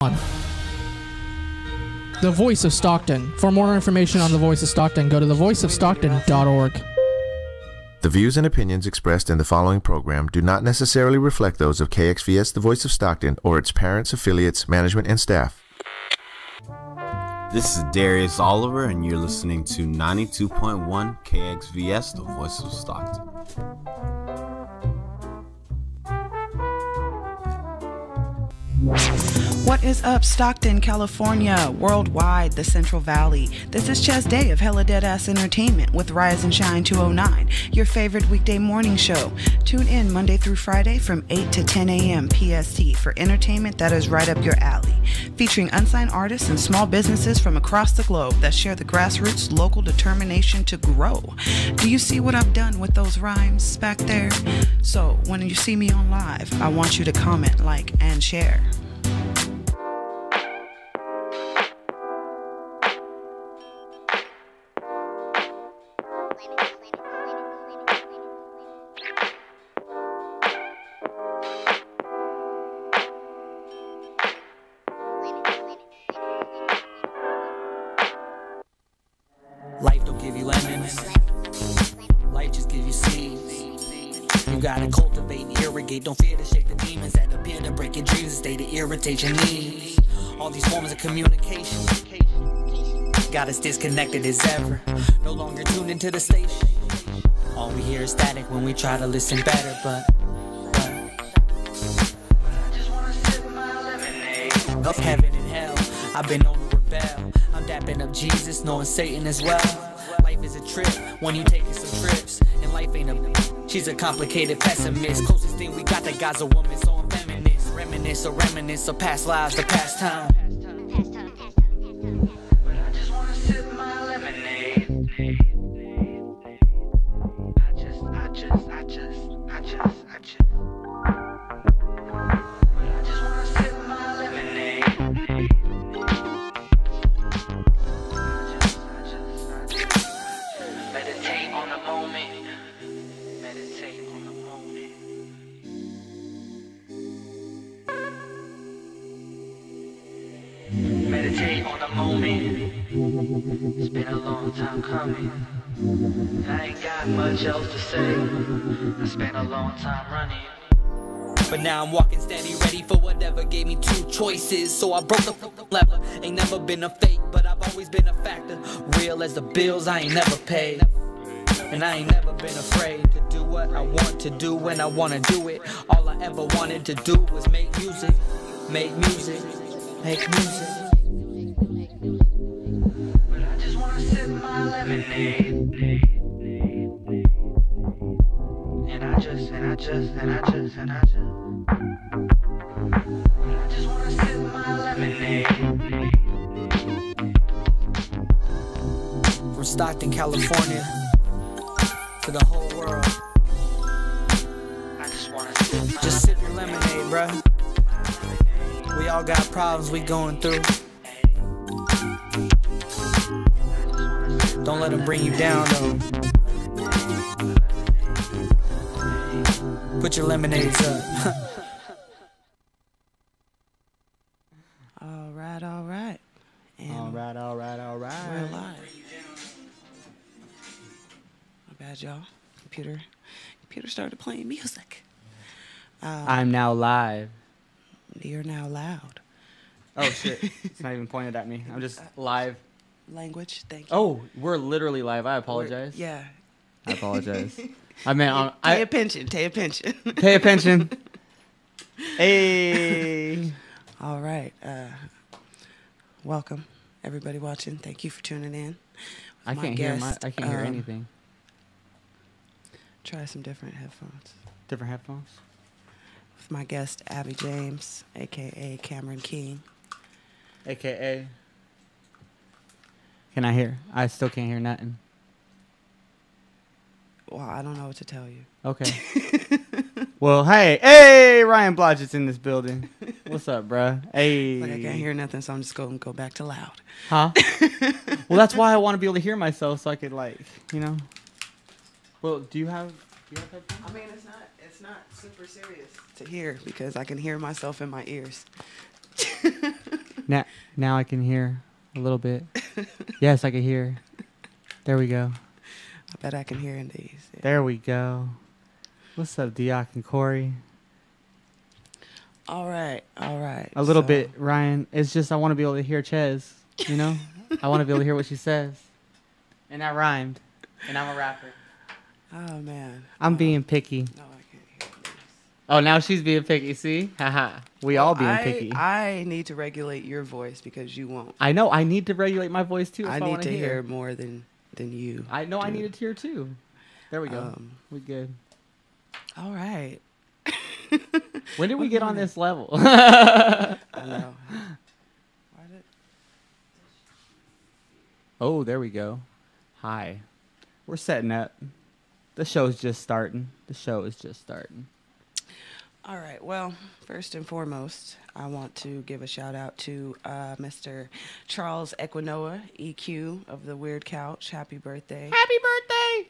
The Voice of Stockton. For more information on The Voice of Stockton, go to thevoiceofstockton.org. The views and opinions expressed in the following program do not necessarily reflect those of KXVS, The Voice of Stockton, or its parents, affiliates, management, and staff. This is Darius Oliver, and you're listening to 92.1 KXVS, The Voice of Stockton. What is up, Stockton, California, worldwide, the Central Valley? This is Chess Day of Hella Deadass Entertainment with Rise and Shine 209, your favorite weekday morning show. Tune in Monday through Friday from 8 to 10 a.m. PST for entertainment that is right up your alley. Featuring unsigned artists and small businesses from across the globe that share the grassroots local determination to grow. Do you see what I've done with those rhymes back there? So, when you see me on live, I want you to comment, like, and share. Life don't give you lemons, life just give you seeds. You gotta cultivate and irrigate, don't fear to shake the demons that appear to break your dreams and stay to irritate your needs. All these forms of communication got us disconnected as ever, no longer tuned into the station. All we hear is static when we try to listen better, but of heaven and hell, I've been known to rebel. I'm dapping up Jesus, knowing Satan as well. Life is a trip when you taking some trips, and life ain't a. She's a complicated pessimist. Closest thing we got that God's a woman, so I'm feminist. Reminisce of past lives, the past time. But I just wanna sip my lemonade. I just. But I just wanna sip my lemonade. Meditate on the moment. Meditate on the moment. Meditate on the moment. It's been a long time coming. I ain't got much else to say. I spent a long time running. But now I'm walking steady, ready for whatever gave me two choices. So I broke the level. Ain't never been a fake, but I've always been a factor. Real as the bills I ain't never paid. And I ain't never been afraid to do what I want to do when I want to do it. All I ever wanted to do was make music. Make music. Make music. But I just want to sip my lemonade. And I just. I just wanna sip my lemonade. From Stockton, California, to the whole world. I just wanna sip your lemonade, bruh. We all got problems we going through. Don't let them bring you down, though. Put your lemonades up. All right. And All right. we're live. My bad, y'all. Computer started playing music. I'm now live. You're now loud. Oh, shit. It's not even pointed at me. I'm just live. Language, thank you. Oh, we're literally live. I apologize. Yeah. I apologize. I mean, Pay attention. Pay attention. Hey. All right. Welcome, everybody watching. Thank you for tuning in. I can't hear anything. Try some different headphones. Different headphones? With my guest, Abby James, a.k.a. Cameron King. A.k.a. Can I hear? I still can't hear nothing. Well, I don't know what to tell you. Okay. Well, hey, Ryan Blodgett's in this building. What's up, bruh? Hey. Like I can't hear nothing, so I'm just going to go back to loud. Huh? Well, that's why I want to be able to hear myself, so I could, like, you know. Well, do you have headphones? I mean, it's not super serious to hear because I can hear myself in my ears. Now I can hear a little bit. Yes, I can hear. There we go. I bet I can hear in these. Yeah. There we go. What's up, Dioc and Corey? All right. A little bit, Ryan. It's just I want to be able to hear Ches, you know? I want to be able to hear what she says. And that rhymed. And I'm a rapper. Oh, man. I'm being picky. No, I can't hear this. Oh, now she's being picky. See? Haha. We all being picky. I need to regulate your voice because you won't. I know. I need to regulate my voice, too. I need to hear more than you. I know. do. I need to hear, too. There we go. We good. All right. When did we get on this level? I know. Oh, there we go. Hi. We're setting up. The show's just starting. All right. Well, first and foremost, I want to give a shout out to Mr. Charles Equinoa, EQ of the Weird Couch. Happy birthday. Happy birthday!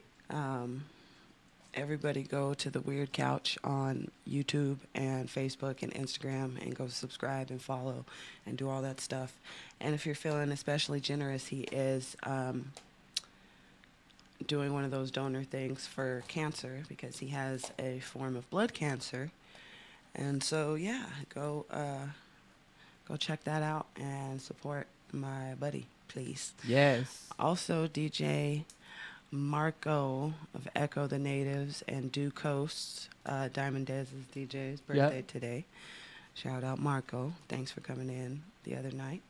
Everybody go to the Weird Couch on YouTube and Facebook and Instagram and go subscribe and follow and do all that stuff. And if you're feeling especially generous, he is doing one of those donor things for cancer because he has a form of blood cancer. And so, yeah, go check that out and support my buddy, please. Yes. Also, DJ Marco of Echo the Natives and Dew Coast, Diamond Dez's DJ's birthday today. Shout out Marco. Thanks for coming in the other night.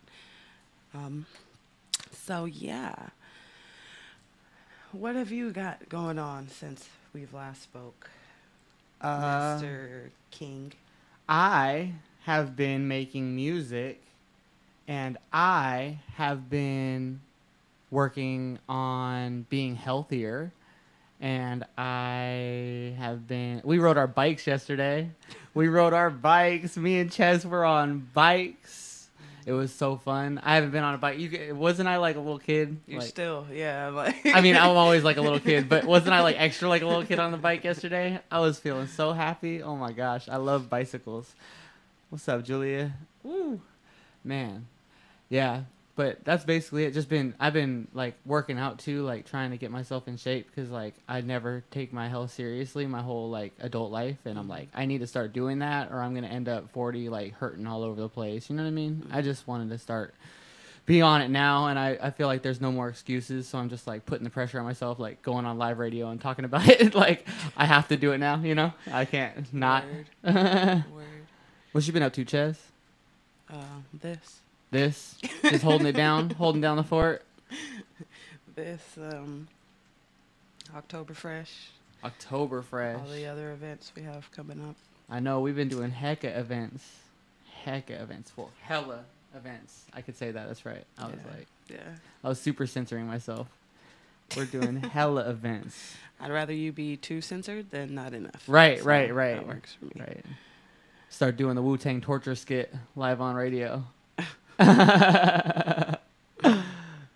So, yeah. What have you got going on since we've last spoke, Mr. King? I have been making music, and I have been working on being healthier, and we rode our bikes yesterday. Me and Ches were on bikes. It was so fun. I haven't been on a bike. Wasn't I like a little kid? You're like, still, yeah. Like I mean, I'm always like a little kid, but wasn't I like extra like a little kid on the bike yesterday? I was feeling so happy. Oh my gosh, I love bicycles. What's up, Julia? Woo, man. Yeah, but that's basically it. I've been like working out too, like trying to get myself in shape because like I never take my health seriously my whole like adult life, and I'm like I need to start doing that or I'm gonna end up 40 like hurting all over the place. You know what I mean? I just wanted to start be on it now, and I feel like there's no more excuses, so I'm just like putting the pressure on myself, like going on live radio and talking about it. Like I have to do it now. You know, I can't not. Word. What's you been up to, Ches? This. Just holding it down, holding down the fort. This, October Fresh. All the other events we have coming up. I know, we've been doing hecka events. Well, hella events. I could say that, that's right. I was super censoring myself. We're doing hella events. I'd rather you be too censored than not enough. Right. That works for me. Right. Start doing the Wu-Tang torture skit live on radio.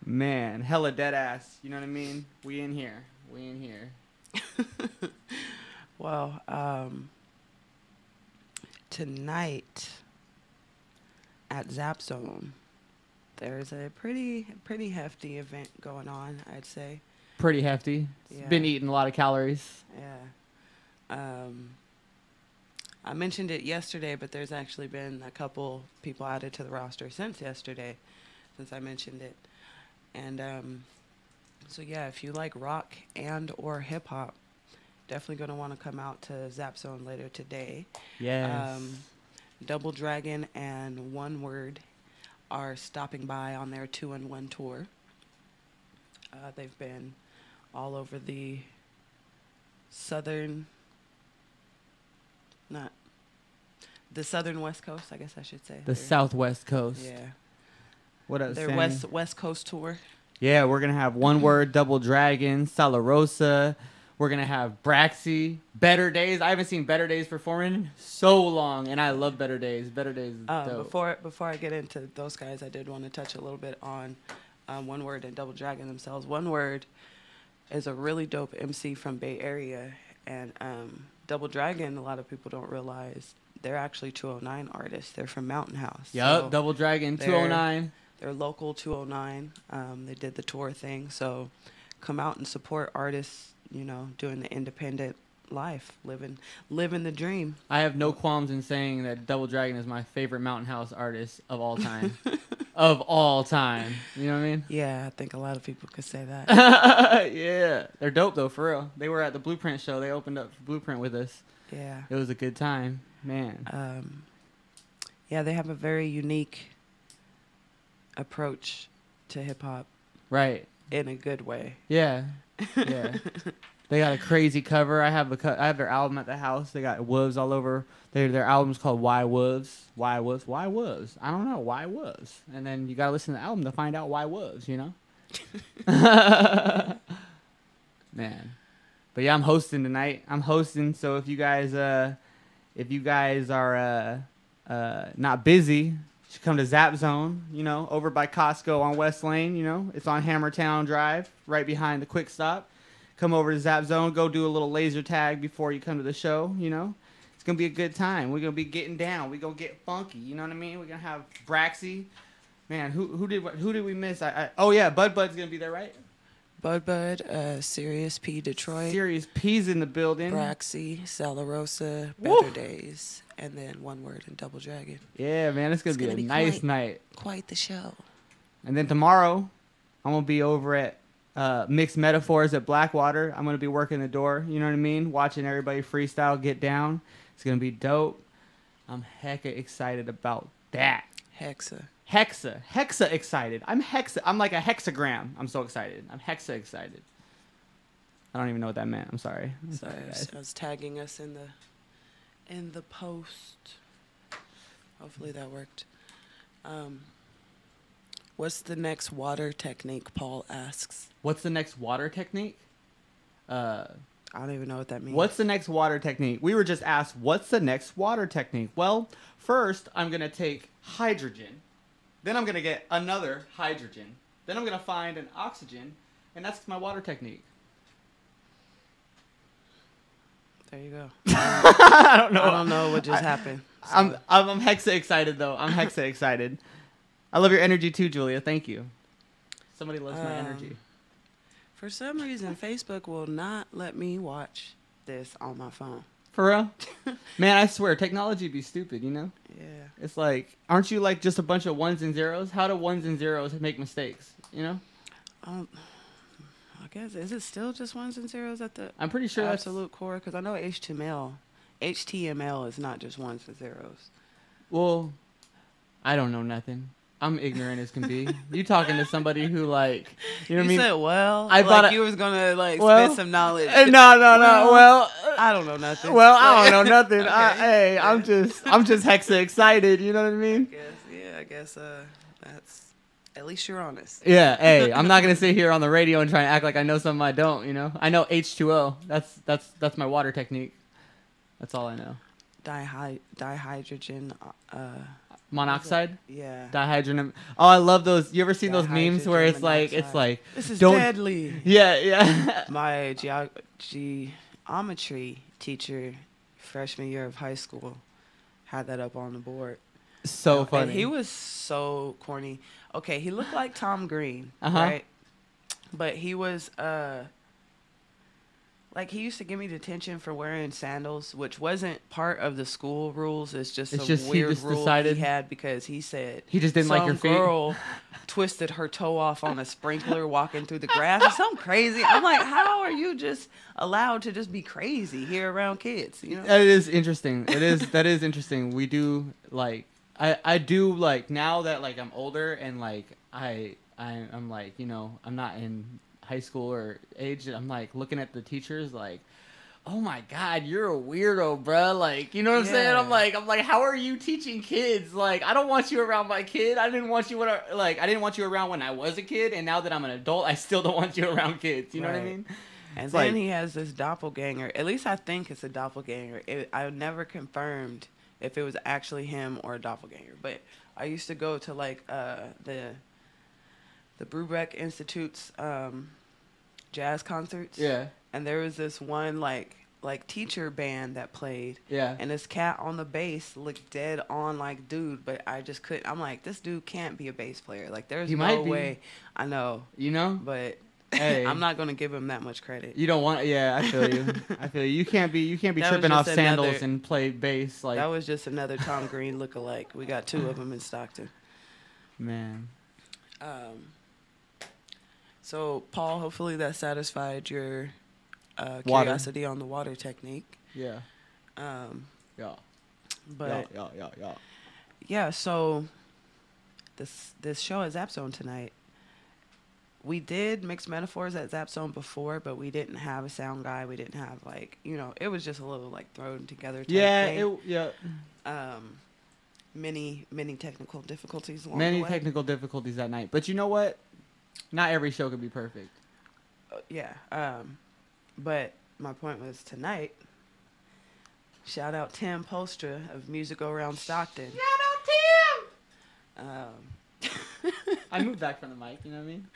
Man, hella dead ass. You know what I mean? We in here. Well, tonight at Zap Zone, there's a pretty hefty event going on, I'd say. Pretty hefty. Yeah. Been eating a lot of calories. Yeah. I mentioned it yesterday, but there's actually been a couple people added to the roster since yesterday, since I mentioned it. And so, yeah, if you like rock and or hip-hop, definitely going to want to come out to Zap Zone later today. Yes. Double Dragon and One Word are stopping by on their 2-in-1 tour. They've been all over the southern west coast, I guess I should say. The southwest coast. Yeah. What else? Their west coast tour. Yeah, we're gonna have One Word, Double Dragon, Salarosa. We're gonna have Braxy, Better Days. I haven't seen Better Days performing in so long, and I love Better Days. Better Days is dope. Before I get into those guys, I did want to touch a little bit on One Word and Double Dragon themselves. One Word is a really dope MC from Bay Area, and Double Dragon, a lot of people don't realize they're actually 209 artists. They're from Mountain House. Yep, So Double Dragon 209. they're local 209. They did the tour thing. So come out and support artists, you know, doing the independent life, living the dream. I have no qualms in saying that Double Dragon is my favorite Mountain House artist of all time. Of all time. You know what I mean? Yeah, I think a lot of people could say that. Yeah. They're dope, though, for real. They were at the Blueprint show. They opened up for Blueprint with us. Yeah. It was a good time. Man. Yeah, they have a very unique approach to hip-hop. Right. In a good way. Yeah. Yeah. They got a crazy cover. I have their album at the house. They got wolves all over. Their album's called Why Wolves. Why Wolves? Why Wolves? I don't know. Why Wolves? And then you got to listen to the album to find out why wolves, you know? Man. But yeah, I'm hosting tonight. So if you guys are not busy, you should come to Zap Zone, you know, over by Costco on West Lane, you know. It's on Hammertown Drive, right behind the Quick Stop. Come over to Zap Zone, go do a little laser tag before you come to the show, you know. It's going to be a good time. We're going to be getting down. We're going to get funky, you know what I mean? We're going to have Braxy. Man, who did we miss? Oh, yeah, Bud's going to be there, right? Bud, Sirius P Detroit. Sirius P's in the building. Braxy, Salarosa, Better Days, and then One Word and Double Dragon. Yeah, man, it's going to be a nice night. Quite the show. And then tomorrow, I'm going to be over at Mixed Metaphors at Blackwater. I'm going to be working the door, you know what I mean? Watching everybody freestyle, get down. It's going to be dope. I'm hecka excited about that. Hexa excited. I'm like a hexagram. I'm so excited. I'm hexa excited. I don't even know what that meant. I'm sorry. Sorry, I was tagging us in the post. Hopefully that worked. What's the next water technique? Paul asks. What's the next water technique? I don't even know what that means. What's the next water technique? We were just asked, what's the next water technique? Well, first I'm going to take hydrogen. Then I'm going to get another hydrogen. Then I'm going to find an oxygen. And that's my water technique. There you go. I don't know what just happened. So. I'm hexa excited, though. I'm hexa excited. I love your energy, too, Julia. Thank you. Somebody loves my energy. For some reason, Facebook will not let me watch this on my phone. For real? Man, I swear, technology be stupid, you know? Yeah. It's like, aren't you like just a bunch of ones and zeros? How do ones and zeros make mistakes, you know? I guess, is it still just ones and zeros at the I'm pretty sure absolute core? Because I know HTML is not just ones and zeros. Well, I don't know nothing. I'm ignorant as can be. You talking to somebody who, like, you know what I mean? You said, well, I thought you was going to, like, spit some knowledge. No. Well, I don't know nothing. Well, I don't know nothing. Okay. Hey, yeah. I'm just hexa excited. You know what I mean? I guess that's, at least you're honest. Yeah, hey, I'm not going to sit here on the radio and try and act like I know something I don't, you know? I know H2O. That's my water technique. That's all I know. Dihydrogen, monoxide? Yeah. Dihydrogen. Oh, I love those. You ever seen those memes where it's monoxide. like this is deadly. Yeah. My geometry teacher, freshman year of high school, had that up on the board. So funny. And he was so corny. Okay, he looked like Tom Green, uh-huh. right? But he was like, he used to give me detention for wearing sandals, which wasn't part of the school rules. It's just weird rule he had because he said he just didn't like your feet. Some girl twisted her toe off on a sprinkler walking through the grass or something crazy. I'm like, how are you just allowed to just be crazy here around kids? You know? That is interesting. That is interesting. We do like I do like now that like I'm older and like I'm like, you know, I'm not in high school or age, I'm like looking at the teachers like, oh my God, you're a weirdo, bruh. Like, you know what I'm saying? I'm like, how are you teaching kids? Like, I don't want you around my kid. I didn't want you around when I was a kid, and now that I'm an adult, I still don't want you around kids. You know what I mean? And it's then he has this doppelganger. At least I think it's a doppelganger. I never confirmed if it was actually him or a doppelganger. But I used to go to like the Brubeck Institute's jazz concerts. Yeah. And there was this one like like teacher band that played. Yeah. And this cat on the bass looked dead on like dude, but I just couldn't. I'm like, this dude can't be a bass player. Like there's He no might be. way. I know, You know? but Hey. I'm not gonna give him that much credit. You don't want. Yeah, I feel you. I feel you. You can't be That was tripping off just sandals another- and play bass like That was just another Tom Green lookalike. We got 2 of them in Stockton. man. So Paul, hopefully that satisfied your Water. curiosity on the water technique. Yeah. Yeah. But yeah, so this show at Zap Zone tonight. We did Mixed Metaphors at Zap Zone before, but we didn't have a sound guy. We didn't have like, it was just a little like thrown together type Yeah. thing. Yeah. Many technical difficulties along Many the way. technical difficulties that night, but you know what? Not every show could be perfect. Yeah. But my point was tonight. Shout out Tim Postra of Music Go Around Stockton. Shout out Tim. I moved back from the mic. You know what I mean?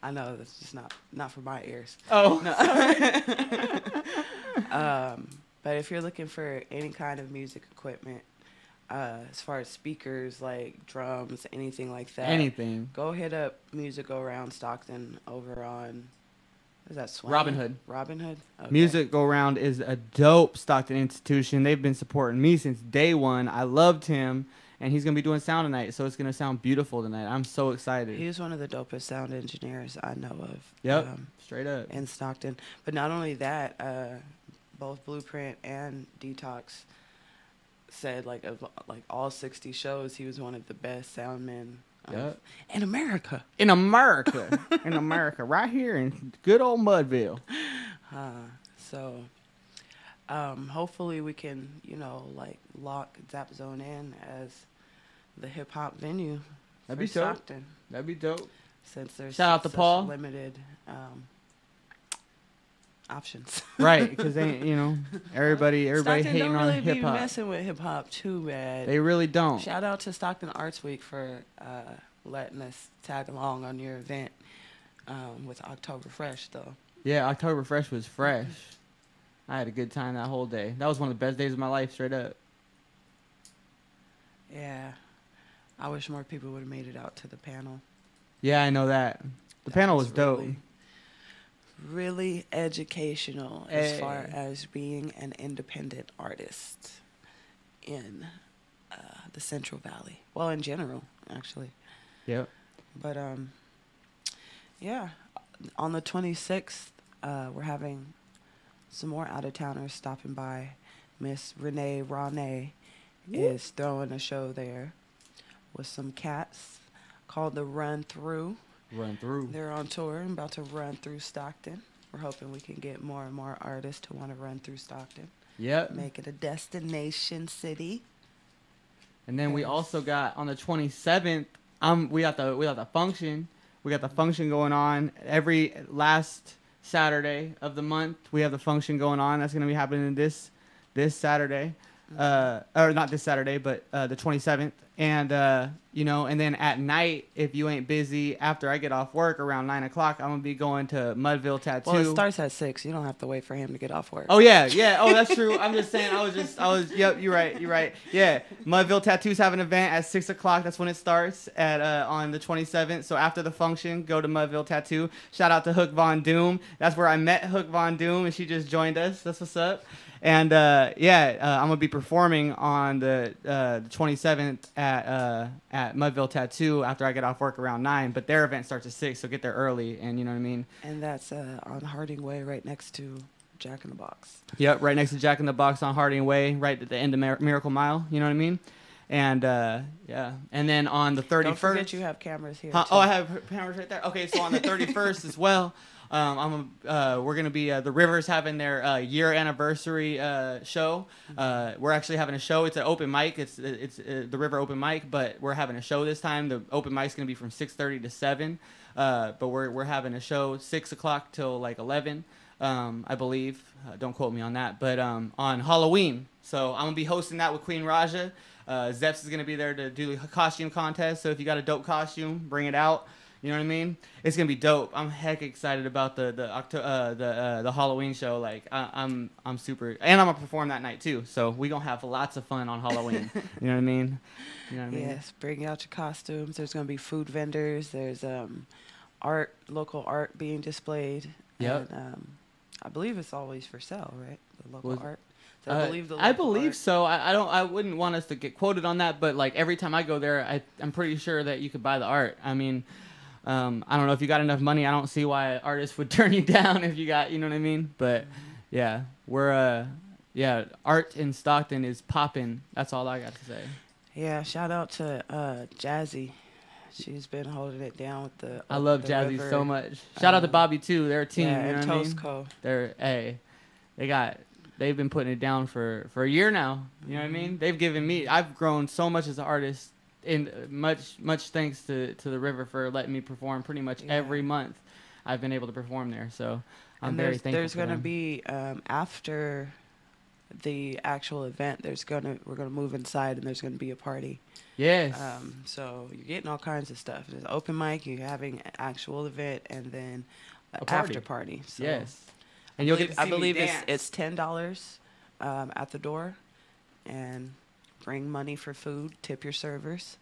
I know that's just not for my ears. Oh. But if you're looking for any kind of music equipment, as far as speakers like drums, anything like that, Anything. go hit up Music Go Around Stockton over on. Is that Swan? Robin Hood. Robin Hood. Okay. Music Go Round is a dope Stockton institution. They've been supporting me since day one. I loved him, and he's gonna be doing sound tonight, so it's gonna sound beautiful tonight. I'm so excited. He's one of the dopest sound engineers I know of. Yep, straight up. In Stockton. But not only that, both Blueprint and Detox said like of like all 60 shows, he was one of the best sound men in America. In America, right here in good old Mudville. So hopefully we can, like lock Zap Zone in as the hip hop venue. That'd for be dope. Stockton, That'd be dope. since there's Shout out to such Paul. limited options. Right, because everybody Stockton hating don't on really hip be hop. messing with hip hop too bad. They really don't. Shout out to Stockton Arts Week for letting us tag along on your event with October Fresh, though. Yeah, October Fresh was fresh. I had a good time that whole day. That was one of the best days of my life, straight up. Yeah. I wish more people would have made it out to the panel. Yeah, I know that. The panel was dope. Really educational as far as being an independent artist in the Central Valley. Well, in general, actually. Yep. But, yeah, on the 26th, we're having some more out-of-towners stopping by. Miss Renee Ronay is throwing a show there with some cats called The Run Through. Run Through. They're on tour and about to run through Stockton. We're hoping we can get more and more artists to want to run through Stockton. Yep. Make it a destination city. And then we also got on the 27th. We got the function. We got the function going on every last Saturday of the month. We have the function going on. That's gonna be happening this Saturday, or not this Saturday, but the 27th. And and then at night, if you ain't busy after I get off work around 9 o'clock, I'm gonna be going to Mudville Tattoo. Well, it starts at 6. You don't have to wait for him to get off work. Oh yeah. Oh, that's true. I'm just saying. Yep. You're right. Yeah. Mudville Tattoos have an event at 6 o'clock. That's when it starts on the 27th. So after the function, go to Mudville Tattoo. Shout out to Hook Von Doom. That's where I met Hook Von Doom, and she just joined us. That's what's up. And I'm gonna be performing on the 27th at Mudville Tattoo after I get off work around 9. But their event starts at 6, so get there early. And you know what I mean. And that's on Harding Way, right next to Jack in the Box. Yep, right next to Jack in the Box on Harding Way, right at the end of Miracle Mile. You know what I mean. And and then on the 31st. Don't forget you have cameras here. Oh, I have cameras right there. Okay, so on the 31st as well. We're gonna be the Rivers having their year anniversary show. We're actually having a show. It's an open mic. It's the River open mic, but we're having a show this time. The open mic's gonna be from 6:30 to 7. But we're having a show 6 o'clock till like 11, I believe. Don't quote me on that. But on Halloween, so I'm gonna be hosting that with Queen Raja. Zeps is gonna be there to do the costume contest. So if you got a dope costume, bring it out. You know what I mean? It's gonna be dope. I'm heck excited about the Halloween show. Like I'm super, and I'm gonna perform that night too. So we gonna have lots of fun on Halloween. You know what I mean? You know what I mean? Yes, bring out your costumes. There's gonna be food vendors. There's local art being displayed. Yep. And I believe it's always for sale, right? The local Was- art. So I believe so. I wouldn't want us to get quoted on that, but like every time I go there, I'm pretty sure that you could buy the art. I mean, I don't know if you got enough money. I don't see why artists would turn you down if you got, you know what I mean? But yeah, art in Stockton is popping. That's all I got to say. Yeah, shout out to Jazzy. She's been holding it down with the. I love the Jazzy river. so much. Shout out to Bobby too. They're a team. Yeah, you know and what I mean? Tosco. They've been putting it down for a year now. You know what I mean? They've given me. I've grown so much as an artist. In much thanks to the river for letting me perform pretty much every month. I've been able to perform there, so I'm very thankful. There's going to be after the actual event. We're gonna move inside, and there's gonna be a party. Yes. So you're getting all kinds of stuff. There's open mic. You're having an actual event, and then an party. after party. So yes. And you'll get to see I believe me dance. it's $10 at the door, and bring money for food. Tip your servers.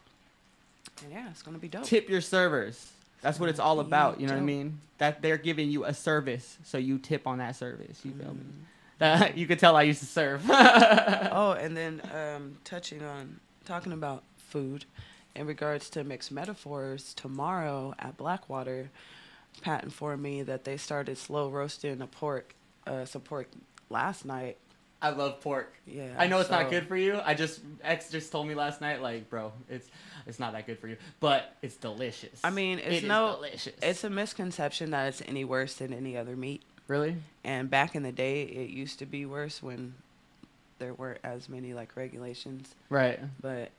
And yeah, it's gonna be dope. Tip your servers. That's what it's all about. You know what I Dope. mean? That they're giving you a service, so you tip on that service. You feel me? That you could tell I used to serve. Oh, and then talking about food, in regards to mixed metaphors, tomorrow at Blackwater, Pat informed me that they started slow roasting some pork last night. I love pork. Yeah, I know it's not so- good for you. X just told me last night, like, bro, it's not that good for you, but it's delicious. I mean, It is delicious. It's a misconception that it's any worse than any other meat. Really? And back in the day, it used to be worse when there weren't as many like regulations. Right. But,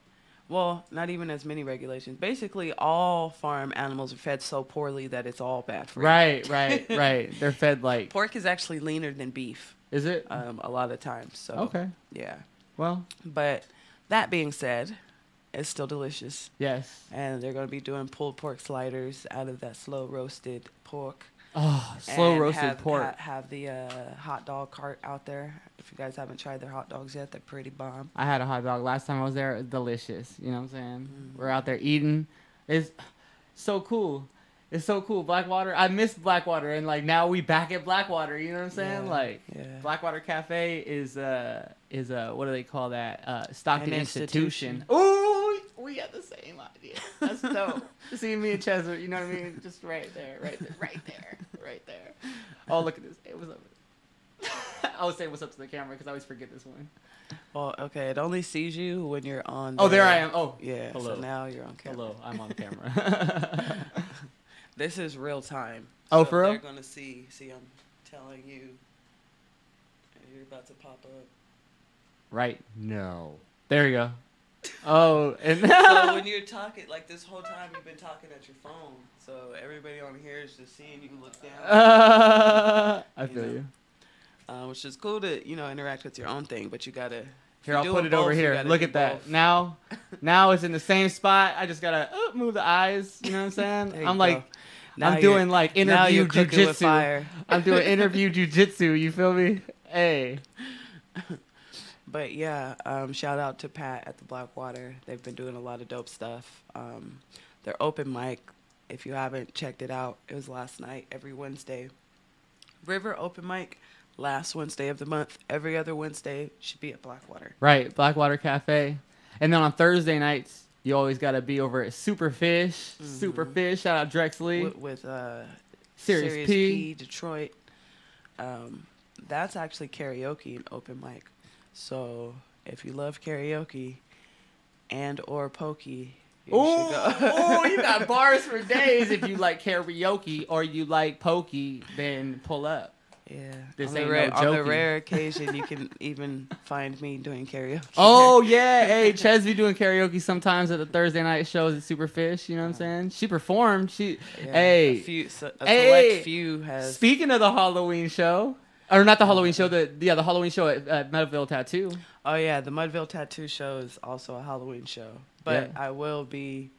well, not even as many regulations. Basically, all farm animals are fed so poorly that it's all bad for you. Right. They're fed like. Pork is actually leaner than beef. Is it? A lot of times. So Okay. yeah. Well. But that being said, it's still delicious. Yes. And they're going to be doing pulled pork sliders out of that slow roasted pork. Oh, slow And roasted pork. Have the hot dog cart out there. If you guys haven't tried their hot dogs yet, they're pretty bomb. I had a hot dog last time I was there. It was delicious. You know what I'm saying? Mm-hmm. We're out there eating. It's so cool. It's so cool. Blackwater. I miss Blackwater, and like now we back at Blackwater. You know what I'm saying? Yeah, Like yeah. Blackwater Cafe is what do they call that? Stockton An institution. institution. Ooh, we got the same idea. That's dope. See me and Chesler. You know what I mean? Just right there. Oh, look at this. Hey, what's up? I always say what's up to the camera because I always forget this one. Well, okay, it only sees you when you're on. Oh, there I am. Oh, Yeah. Hello. So now you're on camera. Hello, I'm on camera. This is real time. Oh, So for real? They're gonna see. I'm telling you. You're about to pop up. Right? No. There you go. Oh, and So when you're talking, like this whole time you've been talking at your phone, so everybody on here is just seeing you look down. I feel you. Which is cool to interact with your own thing, but you gotta. Here, I'll put it over here. Look at that. Now it's in the same spot. I just gotta move the eyes. You know what I'm saying? There you I'm like, go. Now I'm doing you're- like now you're interview cooking with jujitsu. fire. I'm doing interview jujitsu. You feel me? Hey. But yeah, shout out to Pat at the Blackwater. They've been doing a lot of dope stuff. Their open mic, if you haven't checked it out, it was last night, every Wednesday. River open mic, last Wednesday of the month. Every other Wednesday should be at Blackwater. Right, Blackwater Cafe. And then on Thursday nights, you always gotta be over at Superfish. Superfish. Shout out Drexley. With Serious P. Detroit. That's actually karaoke and open mic. So if you love karaoke and or pokey, you should go. Oh, you got bars for days. If you like karaoke or you like pokey, then pull up. Yeah. This on ain't the no on the joking. rare occasion, you can even find me doing karaoke. Oh yeah, hey, Ches be doing karaoke sometimes at the Thursday night shows at Superfish. You know what I'm saying? She performed. Yeah, Hey, a hey, select few has. Speaking of the Halloween show, or not the Halloween show, the Halloween show at Meadville Tattoo. Oh yeah, the Mudville Tattoo show is also a Halloween show, but Yeah. I will be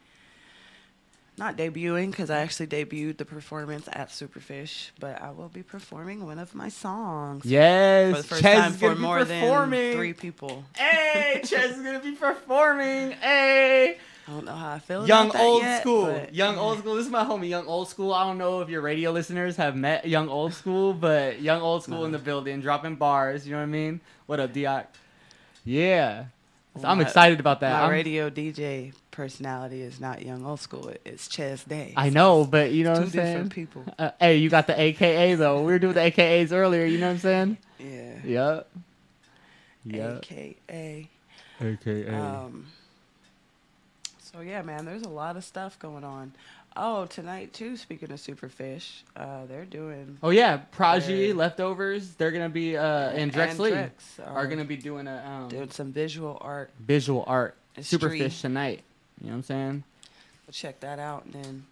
not debuting because I actually debuted the performance at Superfish, but I will be performing one of my songs. Yes, For the first Chez time is gonna for be more performing. than 3 people. Hey, Chez is gonna be performing. Hey, I don't know how I feel Young about that Old yet, School. but- Young Old School. This is my homie, Young Old School. I don't know if your radio listeners have met Young Old School, but Young Old School in the building, dropping bars. You know what I mean? What up, Dioc? Yeah. So I'm excited about that. My radio DJ personality is not Young Old School. It's Chez Day. I know, but you know what I'm Two saying? different people. Hey, you got the AKA though. We were doing the AKAs earlier. You know what I'm saying? Yeah. Yep. Yep. AKA. AKA. So yeah, man, there's a lot of stuff going on. Oh, tonight too. Speaking of Superfish, they're doing. Oh yeah, Prodigy, They're- Leftovers. They're gonna be and Drex Lee Drex are gonna be doing a doing some visual art. visual art and Superfish street. tonight. You know what I'm saying? We'll check that out and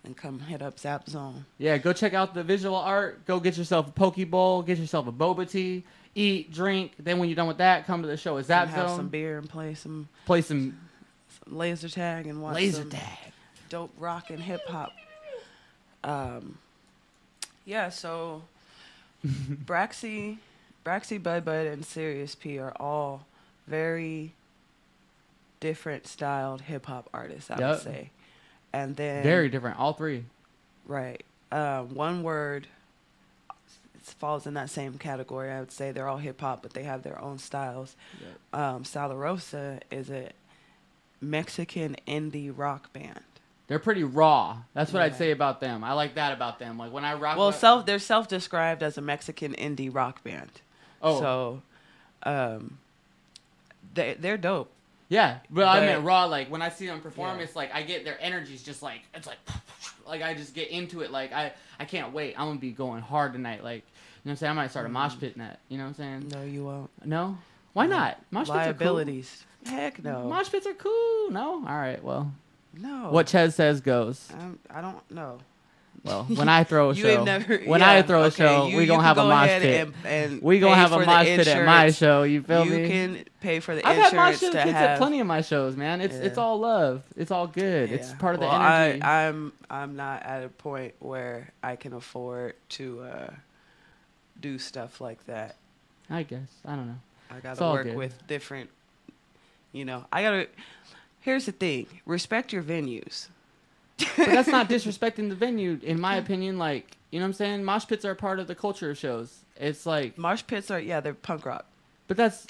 then come hit up Zap Zone. Yeah, go check out the visual art. Go get yourself a Poke Bowl. Get yourself a boba tea. Eat, drink. Then when you're done with that, come to the show at Zap And have some Zone. beer and play some Play some laser tag and watch laser some tag. dope rock and hip hop. Yeah, so Braxy, Bud Bud, and Serious P are all very different styled hip hop artists, I Yep. would say. And then Very different. All three. right, One Word falls in that same category. I would say they're all hip hop, but they have their own styles. Salarosa is a Mexican indie rock band. They're pretty raw. That's what I'd Yeah. say about them. I like that about them. Like when I rock. Well, they're self-described as a Mexican indie rock band. Oh. So, they're dope. Yeah, but I But- meant raw. Like when I see them perform, Yeah. it's like I get their energies. Just like it's like I just get into it. Like I can't wait. I'm gonna be going hard tonight. Like you know what I'm saying. I might start a mosh pit in that. You know what I'm saying? No, you won't. No. Why not? Mosh pits are cool. Liabilities. Heck no. Mosh pits are cool. No. All right. Well, No. what Chez says goes. I don't know. Well, when I throw a You show, ain't never. when yeah, I throw a okay, show, you we gonna can have a go mosh ahead pit. And We gonna pay have a for the mosh pit at my insurance. show. You feel You me? can pay for the I've had mosh insurance pit to kids have. at plenty of my shows, man. It's Yeah. all love. It's all good. It's Yeah. part of the Well, energy. I'm not at a point where I can afford to do stuff like that. I guess. I don't know. I It's gotta all work good. with different. Here's the thing: respect your venues. But that's not disrespecting the venue, in my opinion. Like, you know what I'm saying? Mosh pits are a part of the culture of shows. It's like, Mosh pits are they're punk rock. but that's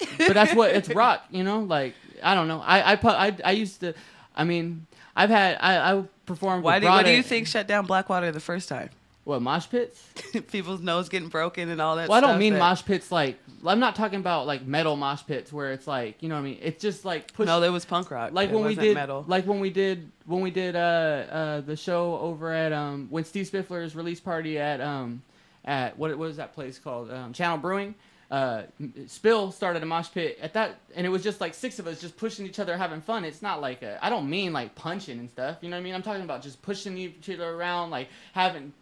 what it's rock. You know, like I don't know. I used to. I mean, I performed. What with do you Brada- think shut down Blackwater the first time? What, mosh pits? People's nose getting broken and all that. Well, I don't stuff mean that- mosh pits like. I'm not talking about like metal mosh pits where it's like, you know what I mean? It's just like push. No, there was punk rock. Like It when we wasn't did, metal. like when we did the show over at when Steve Spiffler's release party at what was that place called, Channel Brewing. Spill started a mosh pit at that, and it was just like 6 of us just pushing each other, having fun. It's not like I don't mean like punching and stuff, you know what I mean? I'm talking about just pushing each other around, like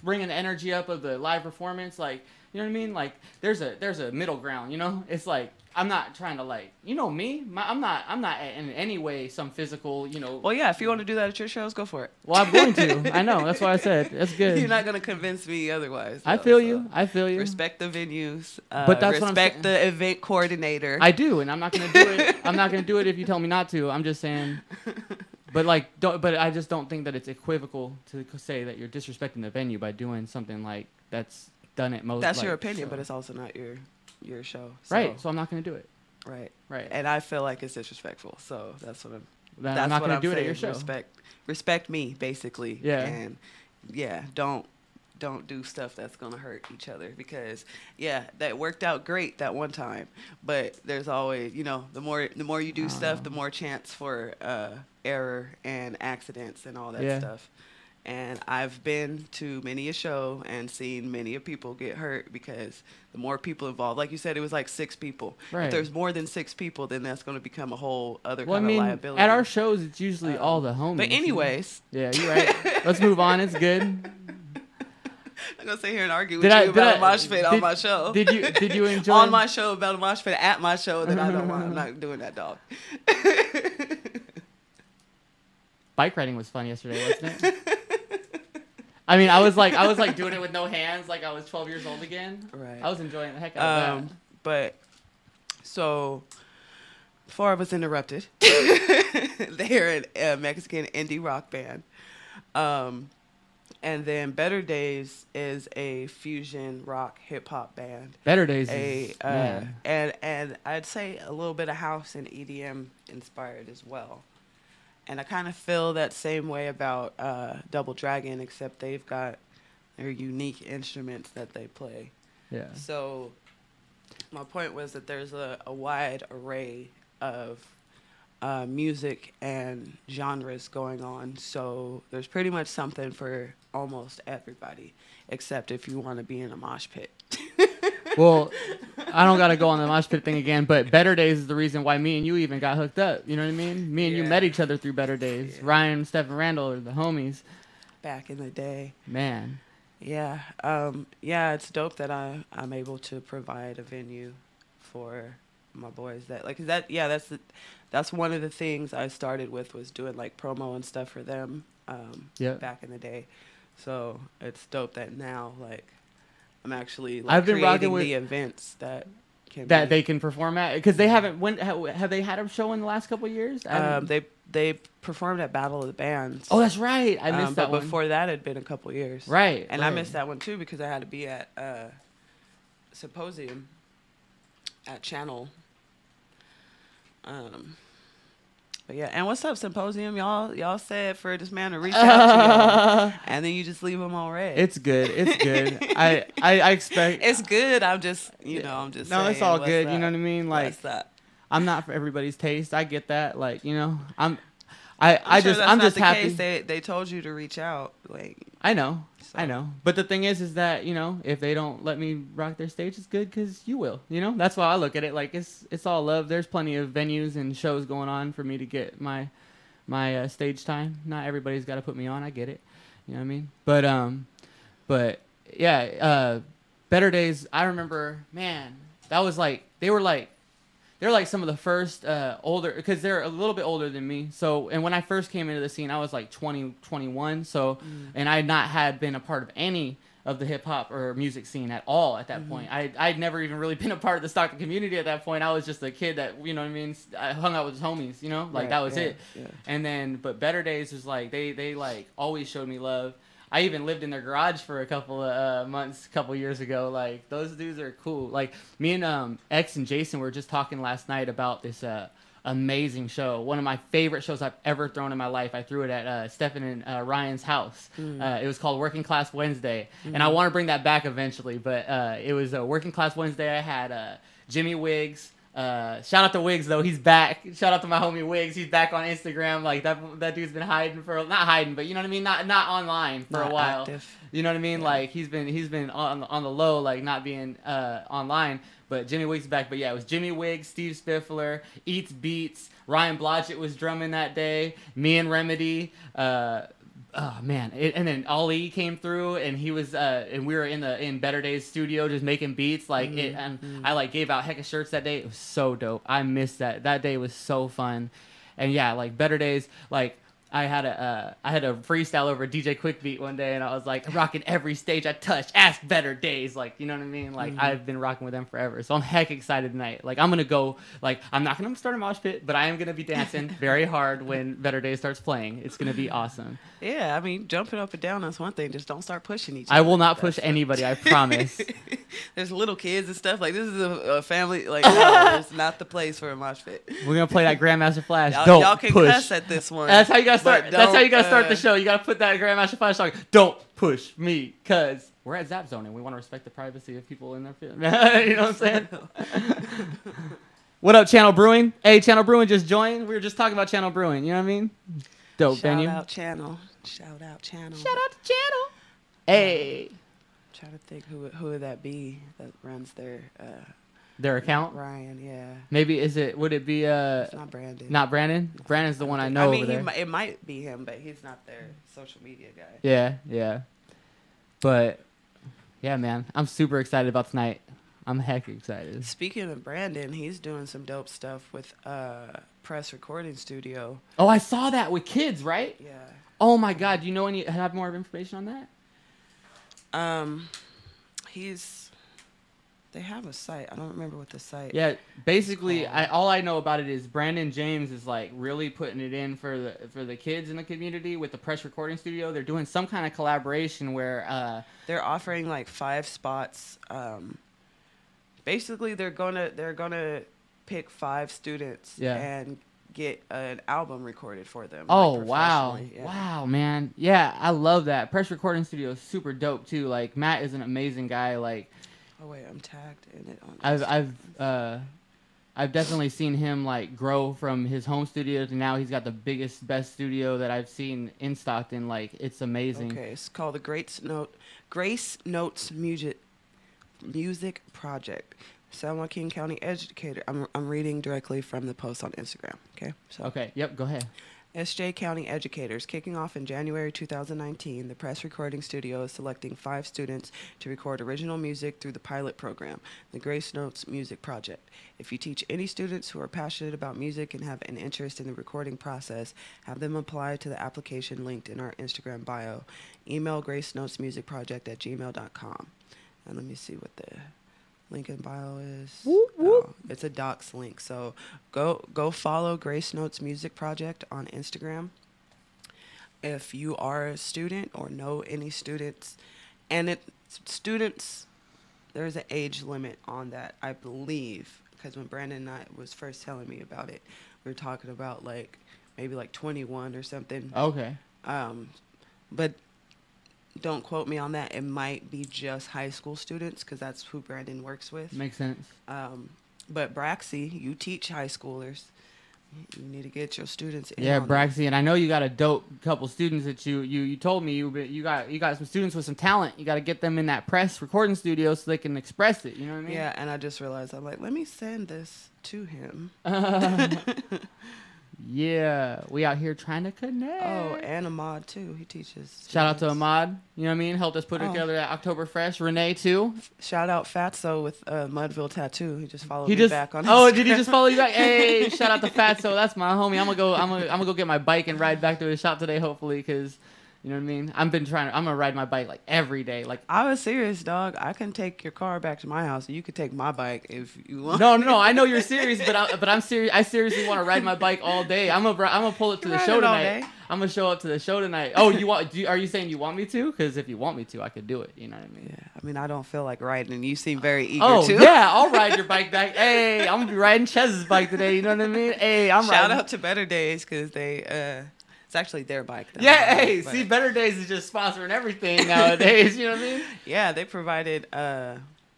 bringing the energy up of the live performance, like, you know what I mean? Like there's a middle ground, you know? It's like I'm not trying to like, you know me, I'm not in any way some physical, you know. Well, yeah, if you want to do that at your shows, go for it. Well, I'm going to. I know. That's why I said that's good. You're not gonna convince me otherwise. I though, feel so. you. I feel you. Respect the venues. But that's what I'm respect saying. the event coordinator. I do, and I'm not gonna do it. I'm not gonna do it if you tell me not to. I'm just saying. But like, but I just don't think that it's equivocal to say that you're disrespecting the venue by doing something like that's done at most. That's like, your opinion, so. but it's also not your show. So, Right. So I'm not gonna do it. Right. Right. And I feel like it's disrespectful. So that's what I'm. Then That's I'm not what gonna I'm do it at saying. your show. Respect me, basically. Yeah. And yeah, don't do stuff that's gonna hurt each other, because that worked out great that one time, but there's always, the more you do stuff, the more chance for error and accidents and all that Yeah. stuff. And I've been to many a show and seen many a people get hurt because the more people involved, like you said, it was like 6 people. Right. If there's more than 6 people, then that's going to become a whole other Well, I kind mean, of liability. at our shows, it's usually all the homies. But anyways, Yeah, you're right. Let's move on. It's good. I'm gonna sit here and argue with Did I- you about did a mosh pit on did- my show. Did you enjoy on my show about a mosh pit at my show? Then I don't want. I'm not doing that, dog. Bike riding was fun yesterday, wasn't it? I mean, I was like doing it with no hands, like I was 12 years old again. Right. I was enjoying the heck out of that. But so before I was interrupted, they're a Mexican indie rock band. And then Better Days is a fusion rock hip hop band. Better Days is, man. And I'd say a little bit of house and EDM inspired as well. And I kind of feel that same way about Double Dragon, except they've got their unique instruments that they play. Yeah. So my point was that there's a wide array of music and genres going on. So there's pretty much something for almost everybody, except if you want to be in a mosh pit. Well, I don't got to go on the mosh pit thing again, but Better Days is the reason why me and you even got hooked up. You know what I mean? Me and you met each other through Better Days. Yeah. Ryan, Steph, and Randall are the homies. Back in the day. Man. Yeah. It's dope that I'm able to provide a venue for my boys. That's one of the things I started with, was doing like promo and stuff for them back in the day. So it's dope that now, like, I'm actually like I've been creating with the events that they can perform at, because they haven't. Have they had a show in the last couple of years? They performed at Battle of the Bands. Oh, that's right. I missed that but one. Before that, it'd been a couple years. Right. And I missed that one too because I had to be at Symposium at Channel. But yeah, and what's up, Symposium? Y'all said for this man to reach out to y'all, and then you just leave him on red. It's good. It's good. I expect it's good. I'm just I'm just no, saying, it's all good. Up? You know what I mean? Like, what's up? I'm not for everybody's taste. I get that. Like, I'm sure I'm just the happy. Case. They told you to reach out. Like, I know. so. I know. But the thing is that, if they don't let me rock their stage, it's good because you will. That's why I look at it. Like, it's all love. There's plenty of venues and shows going on for me to get my stage time. Not everybody's got to put me on. I get it. You know what I mean? But yeah, Better Days. I remember, man, that was like they're like some of the first older, because they're a little bit older than me. So, and when I first came into the scene, I was like 20, 21. So, and I had been a part of any of the hip hop or music scene at all at that point. I'd never even really been a part of the Stockton community at that point. I was just a kid that, I hung out with his homies, like that was it. Yeah. And then, but Better Days was like, they like always showed me love. I even lived in their garage for a couple of months, a couple years ago. Like, those dudes are cool. Like, me and X and Jason were just talking last night about this amazing show. One of my favorite shows I've ever thrown in my life. I threw it at Stephen and Ryan's house. It was called Working Class Wednesday. And I want to bring that back eventually. But it was a Working Class Wednesday. I had Jimmy Wiggs. Shout out to Wiggs though, he's back. Shout out to my homie Wiggs, he's back on Instagram. Like that dude's been hiding not hiding, but you know what I mean, not online for a while. Active. You know what I mean? Yeah. Like he's been on the low, like not being online. But Jimmy Wiggs is back. But yeah, it was Jimmy Wiggs, Steve Spiffler, Eats Beats, Ryan Blodgett was drumming that day, me and Remedy. Oh man! And then Ali came through, and he was, and we were in Better Days studio just making beats. Like I like gave out hecka shirts that day. It was so dope. I missed that. That day was so fun, and yeah, like Better Days. Like I had a freestyle over DJ Quick Beat one day, and I was like rocking every stage I touched. Ask Better Days, like you know what I mean. Like I've been rocking with them forever, so I'm heck excited tonight. Like I'm gonna go. Like I'm not gonna start a mosh pit, but I am gonna be dancing very hard when Better Days starts playing. It's gonna be awesome. Yeah, I mean jumping up and down is one thing. Just don't start pushing each other. I will not push anybody. I promise. There's little kids and stuff. Like this is a family. Like no, it's not the place for a mosh pit. We're gonna play that Grandmaster Flash. Y'all can push. cuss at this one. That's how you gotta start. That's how you gotta start the show. You gotta put that Grandmaster Flash song. Don't push me, cause we're at Zap Zone and we want to respect the privacy of people in their field. You know what I'm saying? What up, Channel Brewing? Hey, Channel Brewing just joined. We were just talking about Channel Brewing. You know what I mean? Dope venue. Shout out Channel. Shout out to Channel. Hey. Trying to think who would that be that runs their account? Ryan, yeah. Maybe would it be it's not Brandon. Not Brandon? Brandon's the one I know over there. It might be him, but he's not their social media guy. Yeah. But yeah, man, I'm super excited about tonight. I'm heck excited. Speaking of Brandon, he's doing some dope stuff with Press Recording Studio. Oh, I saw that with kids, right? Yeah. Oh my God, do you know have more information on that? They have a site. I don't remember what the site. Yeah, basically, called. all I know about it is Brandon James is like really putting it in for the kids in the community with the Press Recording Studio. They're doing some kind of collaboration where they're offering like 5 spots. Basically, they're gonna pick 5 students and get an album recorded for them. Oh, like, wow. Yeah. Wow, man. Yeah, I love that. Press Recording Studio is super dope too. Like Matt is an amazing guy. Like, oh wait, I'm tagged in it on I've definitely seen him like grow from his home studio to now he's got the biggest, best studio that I've seen in Stockton. Like, it's amazing. Okay, it's called the Grace Notes Music Project. San Joaquin County educator. I'm reading directly from the post on Instagram. Okay. So. Okay. Yep. Go ahead. SJ County educators kicking off in January 2019. The Press Recording Studio is selecting 5 students to record original music through the pilot program, the Grace Notes Music Project. If you teach any students who are passionate about music and have an interest in the recording process, have them apply to the application linked in our Instagram bio. Email gracenotesmusicproject@gmail.com. And let me see what the link in bio is. Whoop, whoop. Oh, it's a docs link. So go follow Grace Notes Music Project on Instagram. If you are a student or know any students, and students, there's an age limit on that, I believe, because when Brandon and I was first telling me about it, we were talking about like maybe like 21 or something. Okay. But don't quote me on that. It might be just high school students because that's who Brandon works with. Makes sense. But Braxy, you teach high schoolers. You need to get your students in. Yeah, on Braxy, and I know you got a dope couple students that you told me you got some students with some talent. You got to get them in that press recording studio so they can express it. You know what I mean? Yeah, and I just realized I'm like, let me send this to him. Yeah, we out here trying to connect. Oh, and Ahmad too. He teaches. Shout out to Ahmad. You know what I mean? Helped us put together that October Fresh. Renee too. Shout out Fatso with Mudville Tattoo. He just followed me back on. Oh, did he just follow you back? Hey, shout out to Fatso. That's my homie. I'm gonna go get my bike and ride back to his shop today, hopefully, because you know what I mean. I'm gonna ride my bike like every day. Like, I was serious, dog. I can take your car back to my house, and you could take my bike if you want. No. I know you're serious, but I'm serious. I seriously want to ride my bike all day. I'm gonna pull it to the show tonight. I'm gonna show up to the show tonight. Oh, are you saying you want me to? Because if you want me to, I could do it. You know what I mean? Yeah. I mean, I don't feel like riding, and you seem very eager to. Oh, yeah, I'll ride your bike back. Hey, I'm gonna be riding Chez's bike today. You know what I mean? Hey, Shout out to Better Days because they. It's actually their bike. Though, yeah, hey, see, Better Days is just sponsoring everything nowadays. You know what I mean? Yeah, they provided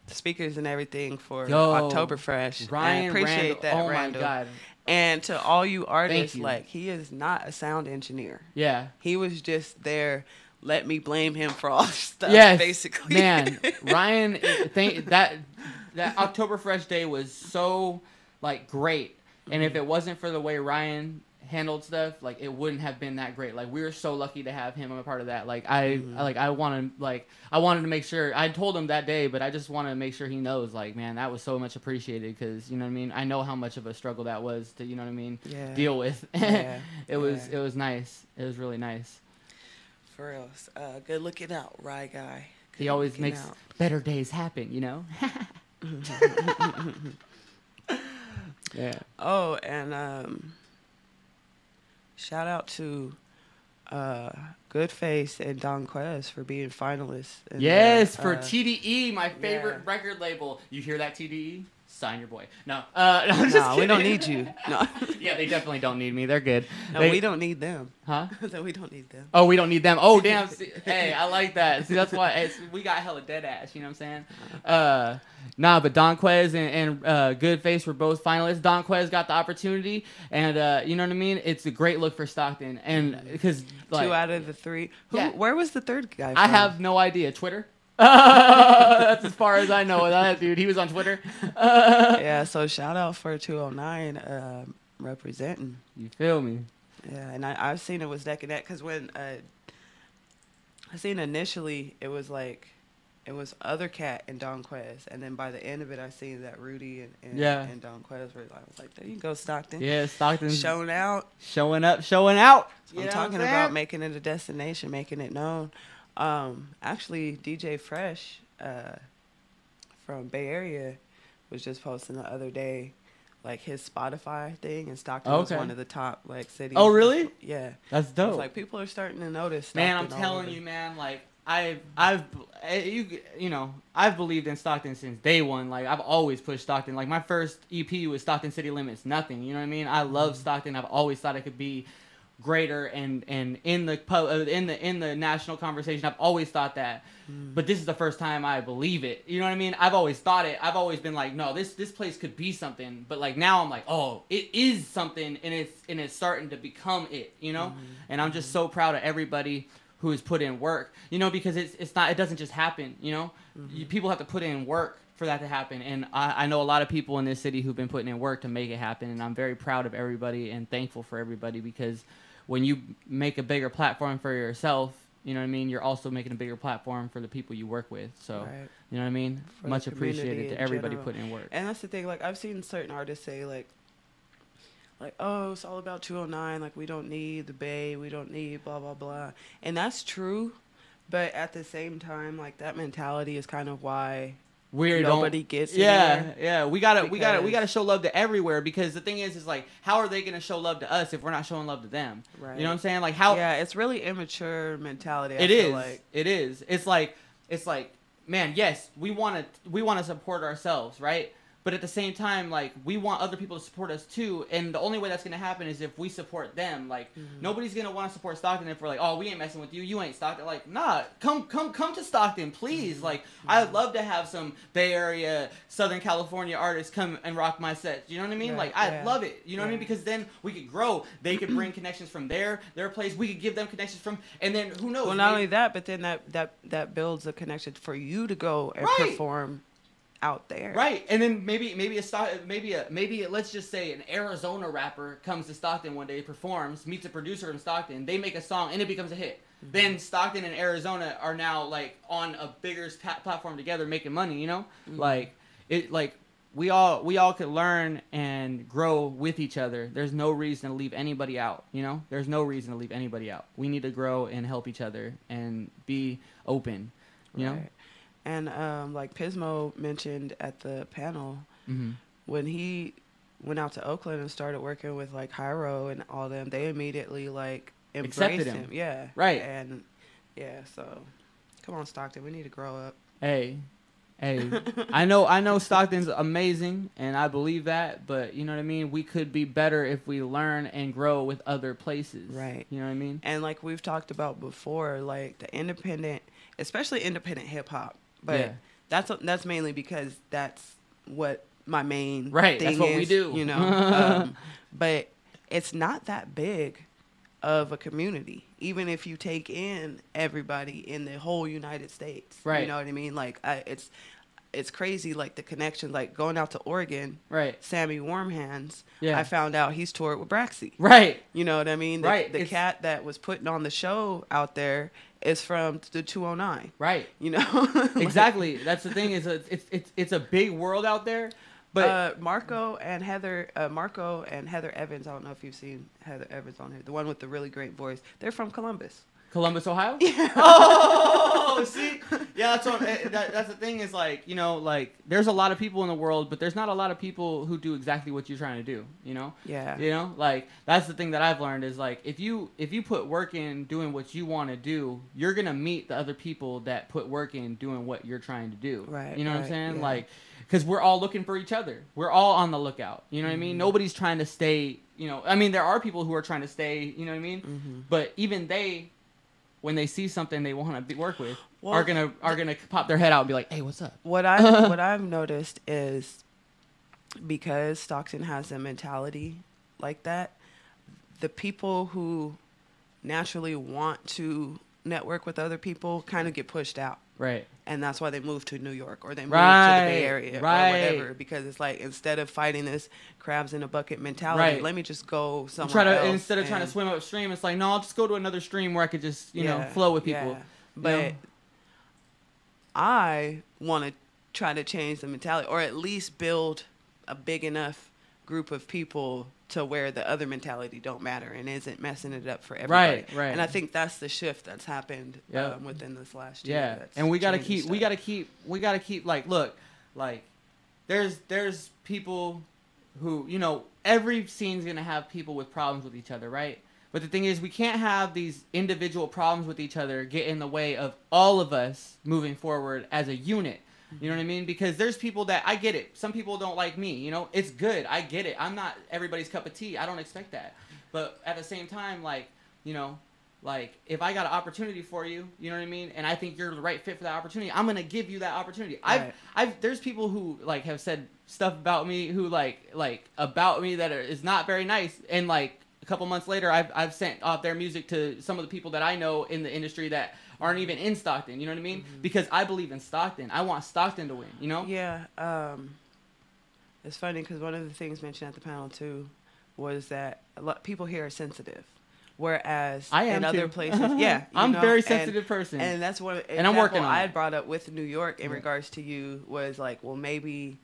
speakers and everything for October Fresh. Ryan, I appreciate that, oh Randall. My God. And to all you artists, like, he is not a sound engineer. Yeah. He was just there. Let me blame him for all stuff. Yes, basically. Man, Ryan, that October Fresh Day was so like great, and if it wasn't for the way Ryan handled stuff, like, it wouldn't have been that great. Like, we were so lucky to have him a part of that. Like, I wanted to make sure, I told him that day, but I just wanted to make sure he knows, like, man, that was so much appreciated, because, you know what I mean, I know how much of a struggle that was to, you know what I mean, deal with. Yeah. It was nice. It was really nice. For real. Good looking out, Rye Guy. He always makes better days happen, you know? Yeah. Oh, and shout out to Goodface and Don Quez for being finalists. Yes, for TDE, my favorite record label. You hear that, TDE? Sign your boy. No, we don't need you. No. Yeah, they definitely don't need me. They're good. No, we don't need them. Huh? No, we don't need them. Oh, we don't need them. Oh, damn. See, hey, I like that. See, that's why we got hella dead ass. You know what I'm saying? But Don Quez and Goodface were both finalists. Don Quez got the opportunity, and you know what I mean. It's a great look for Stockton, and because like, 2 out of the 3. Where was the third guy? I have no idea. Twitter. That's as far as I know. That dude, he was on Twitter. Yeah, so shout out for 209 representing. You feel me? Yeah, and I've seen it was neck and neck because when I seen initially it was Other Cat and Don Quez, and then by the end of it I seen that Rudy and Don Quez were. I was like, there you go, Stockton. Yeah, Stockton showing out, showing up, showing out. I'm talking about making it a destination, making it known. Actually, DJ Fresh from Bay Area was just posting the other day, like his Spotify thing, and Stockton was one of the top like cities. Oh, really? Yeah, That's dope. It's like people are starting to notice. Man, I'm Stockton telling you, man. Like I've believed in Stockton since day one. Like I've always pushed Stockton. Like my first EP was Stockton City Limits. Nothing. You know what I mean? I love Stockton. I've always thought it could be greater and in the national conversation. I've always thought that. But this is the first time I believe it. You know what I mean? I've always thought it. I've always been like, no, this place could be something. But like now I'm like, oh, it is something, and it's starting to become it, you know? And I'm just so proud of everybody who has put in work, you know, because it doesn't just happen, you know? People have to put in work for that to happen. And I know a lot of people in this city who've been putting in work to make it happen. And I'm very proud of everybody and thankful for everybody, because when you make a bigger platform for yourself, you know what I mean, you're also making a bigger platform for the people you work with. So, Right. You know what I mean? For Much the community appreciated to in everybody general. putting in work. And that's the thing. Like I've seen certain artists say like, oh, it's all about 209. Like we don't need the Bay. We don't need blah blah blah. And that's true, but at the same time, like that mentality is kind of why nobody gets anywhere. Yeah. We gotta show love to everywhere, because the thing is like, how are they gonna show love to us if we're not showing love to them? Right. You know what I'm saying? Like how? Yeah, it's really immature mentality. It is. It's like, man, yes, we want to support ourselves, right? But at the same time, like, we want other people to support us too, and the only way that's gonna happen is if we support them. Like, nobody's gonna want to support Stockton if we're like, oh, we ain't messing with you, you ain't Stockton. Like, nah, come to Stockton, please. Like, I'd love to have some Bay Area, Southern California artists come and rock my sets. You know what I mean? Right, Like, I'd love it. You know what I mean? Because then we could grow. They could bring connections from their place. We could give them connections from, and then who knows? Well, not only that, but then that builds a connection for you to go and perform out there, right? And then maybe let's just say an Arizona rapper comes to Stockton one day, performs, meets a producer in Stockton, they make a song, and it becomes a hit. Then Stockton and Arizona are now like on a bigger platform together, making money. You know, like we all could learn and grow with each other. There's no reason to leave anybody out. You know, there's no reason to leave anybody out. We need to grow and help each other and be open. You know. And like Pismo mentioned at the panel, when he went out to Oakland and started working with like Hyro and all them, they immediately like embraced him. Yeah. Right. And yeah, so come on, Stockton, we need to grow up. Hey, I know Stockton's amazing, and I believe that, but you know what I mean? We could be better if we learn and grow with other places. Right. You know what I mean? And like we've talked about before, like the independent, especially independent hip hop. But that's mainly because that's what my main thing is. That's what we do. You know, but it's not that big of a community, even if you take in everybody in the whole United States. Right. You know what I mean? Like it's crazy, like the connection, like going out to Oregon. Right. Sammy Warmhands. Yeah. I found out he's toured with Braxy. Right. You know what I mean? Right. The cat that was putting on the show out there is from the 209. Right. You know? Exactly. That's the thing, is it's a big world out there. But Marco and Heather Evans, I don't know if you've seen Heather Evans on here, the one with the really great voice. They're from Columbus, Ohio? Yeah. Oh, see? Yeah, that's the thing, is like, you know, like there's a lot of people in the world, but there's not a lot of people who do exactly what you're trying to do, you know? Yeah. You know, like that's the thing that I've learned, is like if you put work in doing what you want to do, you're going to meet the other people that put work in doing what you're trying to do. Right. You know what I'm saying? Yeah. Like, because we're all looking for each other. We're all on the lookout. You know what I mean? Nobody's trying to stay, you know, I mean, there are people who are trying to stay, you know what I mean? But even they, when they see something they want to work with, are gonna pop their head out and be like, hey, what's up? What I've noticed is, because Stockton has a mentality like that, the people who naturally want to network with other people kind of get pushed out. Right. And that's why they move to New York, or they move to the Bay Area or whatever, because it's like, instead of fighting this crabs in a bucket mentality, let me just go somewhere else. Instead of trying to swim upstream, it's like, no, I'll just go to another stream where I could just, you know, flow with people. Yeah. But I want to try to change the mentality, or at least build a big enough group of people to where the other mentality don't matter and isn't messing it up for everybody. Right. And I think that's the shift that's happened within this last year. Yeah, and we gotta keep like, look, like there's people who, you know, every scene's gonna have people with problems with each other, right? But the thing is, we can't have these individual problems with each other get in the way of all of us moving forward as a unit. You know what I mean? Because there's people that, I get it. Some people don't like me, you know? It's good. I get it. I'm not everybody's cup of tea. I don't expect that. But at the same time, like, you know, like, if I got an opportunity for you, you know what I mean? And I think you're the right fit for that opportunity, I'm going to give you that opportunity. Right. There's people who, like, have said stuff about me who, like about me that is not very nice. And, like, a couple months later, I've sent off their music to some of the people that I know in the industry that aren't even in Stockton, you know what I mean? Mm-hmm. Because I believe in Stockton. I want Stockton to win, you know? Yeah. It's funny because one of the things mentioned at the panel, too, was that a lot people here are sensitive. Whereas I am in other too. places, yeah. I'm a very sensitive person. And that's one and I'm working on I it. had brought up with New York in regards to you was like, well, maybe,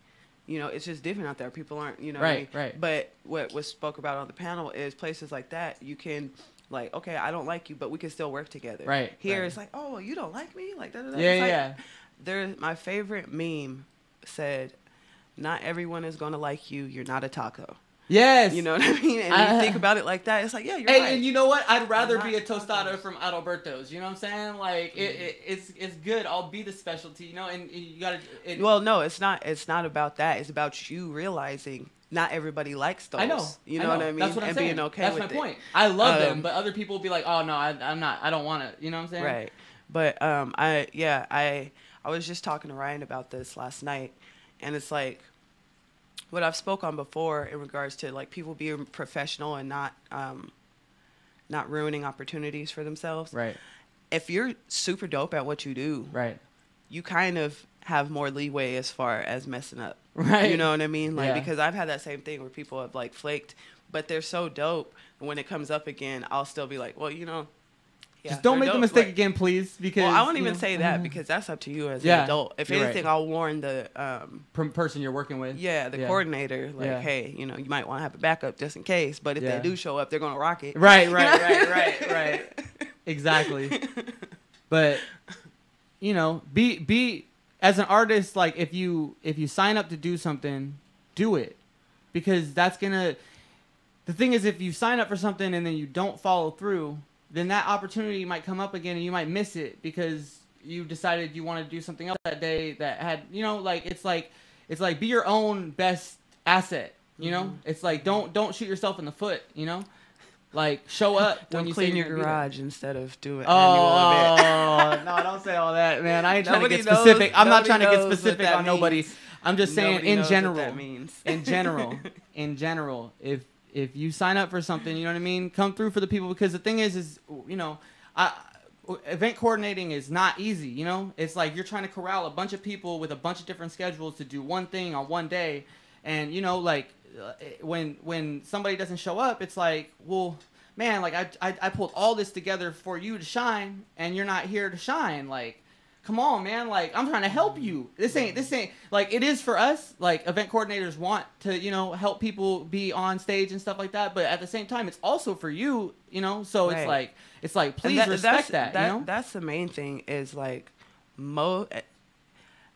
you know, it's just different out there. People aren't, you know. Right, what I mean? right. But what was spoke about on the panel is places like that, you can, like, okay, I don't like you, but we can still work together. Right. Here, right. It's like, oh, well, you don't like me? Like, that. Yeah. My favorite meme said, not everyone is going to like you. You're not a taco. Yes. You know what I mean? And you think about it like that, it's like, yeah, you're right. And you know what? I'd rather be a tostada from Adalberto's. You know what I'm saying? Like, it's good. I'll be the specialty, you know? And you got to... Well, no, it's not about that. It's about you realizing not everybody likes those. I know. You know what I mean? That's what I'm and saying. Being okay That's with my point. it. I love them, but other people will be like, oh, no, I'm not. I don't want to. You know what I'm saying? Right. But I was just talking to Ryan about this last night, and it's like what I've spoke on before in regards to like people being professional and not ruining opportunities for themselves. Right. If you're super dope at what you do, right, you kind of have more leeway as far as messing up. Right. You know what I mean? Like, yeah. Because I've had that same thing where people have like flaked, but they're so dope. And when it comes up again, I'll still be like, well, you know, yeah, just don't make dope. the mistake like, again, please. Because I won't even say that because that's up to you as an adult. If anything, right. I'll warn the person you're working with. Yeah, the coordinator. Like, hey, you know, you might want to have a backup just in case. But if they do show up, they're gonna rock it. Right. Exactly. But you know, be as an artist. Like if you sign up to do something, do it, because that's gonna. The thing is, if you sign up for something and then you don't follow through, then that opportunity might come up again and you might miss it because you decided you want to do something else that day that had, you know, like it's like be your own best asset, you know? Mm-hmm. It's like don't shoot yourself in the foot, you know? Like show up when you clean your garage instead of doing no, don't say all that, man. I ain't trying to get specific. I'm not trying to get specific on nobody. I'm just saying in general. What that means. in general, if you sign up for something, you know what I mean, come through for the people, because the thing is, you know, event coordinating is not easy, you know? It's like you're trying to corral a bunch of people with a bunch of different schedules to do one thing on one day. And, you know, like when somebody doesn't show up, it's like, well, man, like I pulled all this together for you to shine and you're not here to shine. Like, come on, man. Like, I'm trying to help you. This ain't like, it is for us. Like, event coordinators want to, you know, help people be on stage and stuff like that. But at the same time, it's also for you, you know? So right. it's like, please respect that, you know? That's the main thing is like,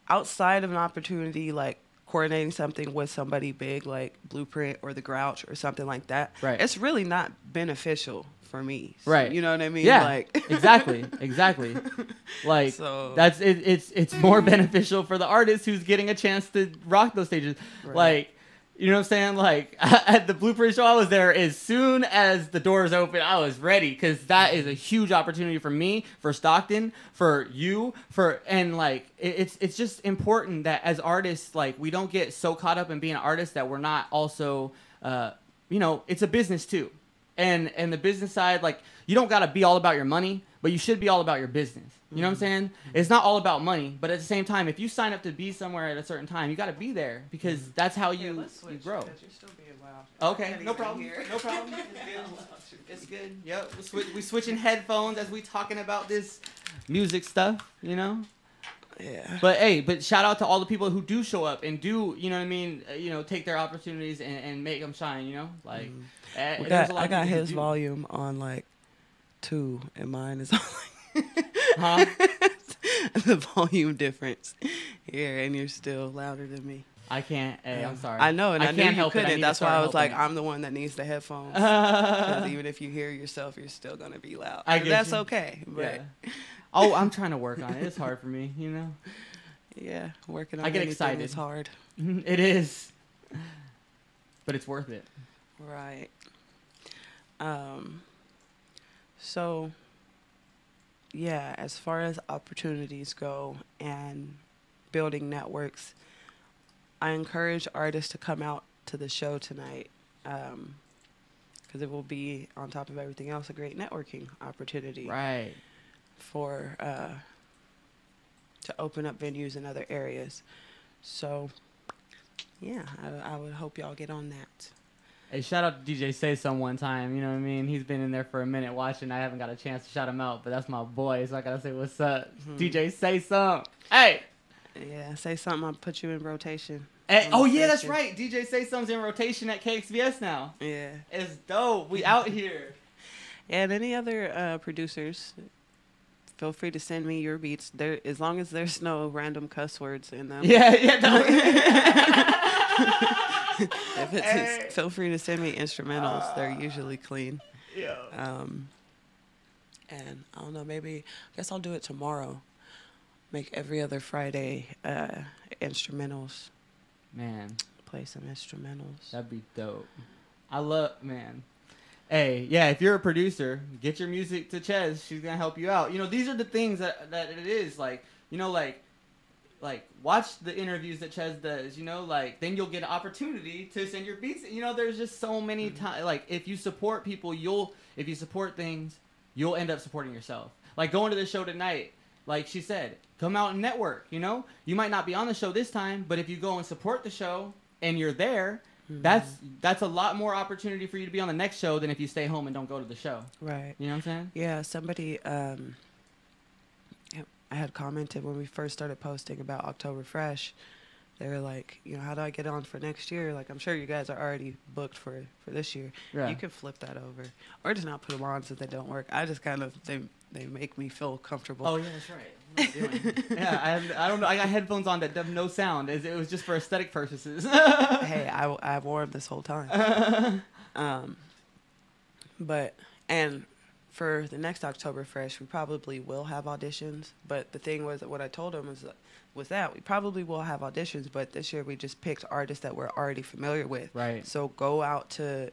outside of an opportunity, like coordinating something with somebody big, like Blueprint or the Grouch or something like that. Right. It's really not beneficial for me. So, right. You know what I mean? Yeah. Like exactly. Like so, that's it. It's more beneficial for the artist who's getting a chance to rock those stages. Right. Like, you know what I'm saying? Like at the Blueprint show, I was there as soon as the doors opened. I was ready because that is a huge opportunity for me, for Stockton, for you, and like it's just important that as artists, like we don't get so caught up in being an artist that we're not also, you know, it's a business too. And the business side, like, you don't got to be all about your money, but you should be all about your business. You know what I'm saying? It's not all about money, but at the same time, if you sign up to be somewhere at a certain time, you got to be there because that's how you grow. You're still being loud. Okay, no problem. No problem. It's good. Yep. We switching headphones as we talking about this music stuff, you know? Yeah. But shout out to all the people who do show up and do, you know what I mean, take their opportunities and make them shine, like. There's a lot I of got people who his do. volume on like 2, and mine is on like Huh? the volume difference here, and you're still louder than me. I can't. Hey, I'm sorry. I know, and I knew can't you help it. couldn't. need to That's why start I was like, helping I'm the one that needs the headphones. Because even if you hear yourself, you're still gonna be loud. I get That's you. okay. But Yeah. Oh, I'm trying to work on it. It's hard for me, yeah, working on I get anything excited. is hard. It is. But it's worth it. Right. So, yeah, as far as opportunities go and building networks, I encourage artists to come out to the show tonight, because it will be, on top of everything else, a great networking opportunity. Right. For to open up venues in other areas. So, yeah, I would hope y'all get on that. Hey, shout out to DJ Say Some one time. You know what I mean? He's been in there for a minute watching. I haven't got a chance to shout him out, but that's my boy, so I gotta say what's up. DJ Say Some. Hey! Yeah, say something, I'll put you in rotation. Hey, oh, yeah, that's station. right. DJ Say Some's in rotation at KXVS now. Yeah. It's dope. We out here. And any other producers, feel free to send me your beats. There, as long as there's no random cuss words in them. Yeah. If it's feel free to send me instrumentals. They're usually clean. Yeah. And I don't know, maybe I guess I'll do it tomorrow. Make every other Friday instrumentals. Man, Play some instrumentals. that'd be dope. Man. Hey, yeah, if you're a producer, get your music to Ches. She's gonna help you out. These are the things that it is. Like, like watch the interviews that Ches does. Then you'll get an opportunity to send your beats. There's just so many times. Like, if you support people, if you support things, you'll end up supporting yourself. Like going to the show tonight. Like she said, come out and network. You might not be on the show this time, but if you go and support the show and you're there. That's a lot more opportunity for you to be on the next show than if you stay home and don't go to the show. Right. You know what I'm saying? Yeah, somebody I had commented when we first started posting about October Fresh. They were like, how do I get on for next year? Like, I'm sure you guys are already booked for this year. Yeah. You can flip that over. Or just not put them on so they don't work. I just kind of, they make me feel comfortable. Oh, yeah, that's right. What am I doing? Yeah, I don't know. I got headphones on that have no sound. It was just for aesthetic purposes. Hey, I wore them this whole time. And for the next October Fresh, we probably will have auditions. But the thing was that what I told them was that we probably will have auditions, but this year we just picked artists that we're already familiar with. Right. So go out to,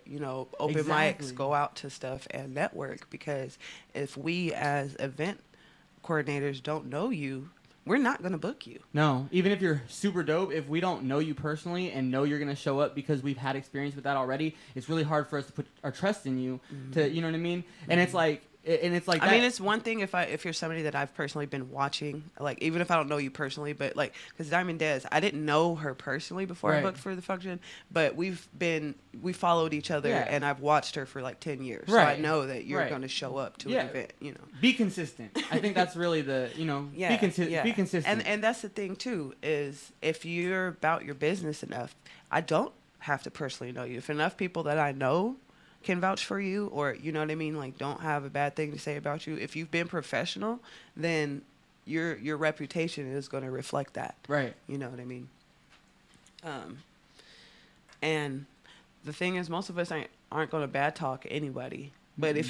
open Exactly. mics, go out to stuff and network, because if we as event coordinators don't know you, we're not going to book you. No, even if you're super dope, if we don't know you personally and know you're going to show up because we've had experience with that already, it's really hard for us to put our trust in you to, you know what I mean? And it's like, I mean, it's one thing if you're somebody that I've personally been watching, like, even if I don't know you personally, but like, because Diamond Des, I didn't know her personally before I Right. booked for the function, but we followed each other, Yeah. and I've watched her for like 10 years. So Right. I know that you're Right. going to show up to Yeah. an event, Be consistent. I think that's really the, Yeah, be consistent. And that's the thing too, is if you're about your business enough, I don't have to personally know you. If enough people that I know can vouch for you, or you know what I mean, like, don't have a bad thing to say about you, if you've been professional, then your reputation is going to reflect that. Right. You know what I mean? And the thing is, most of us aren't going to bad talk anybody. But if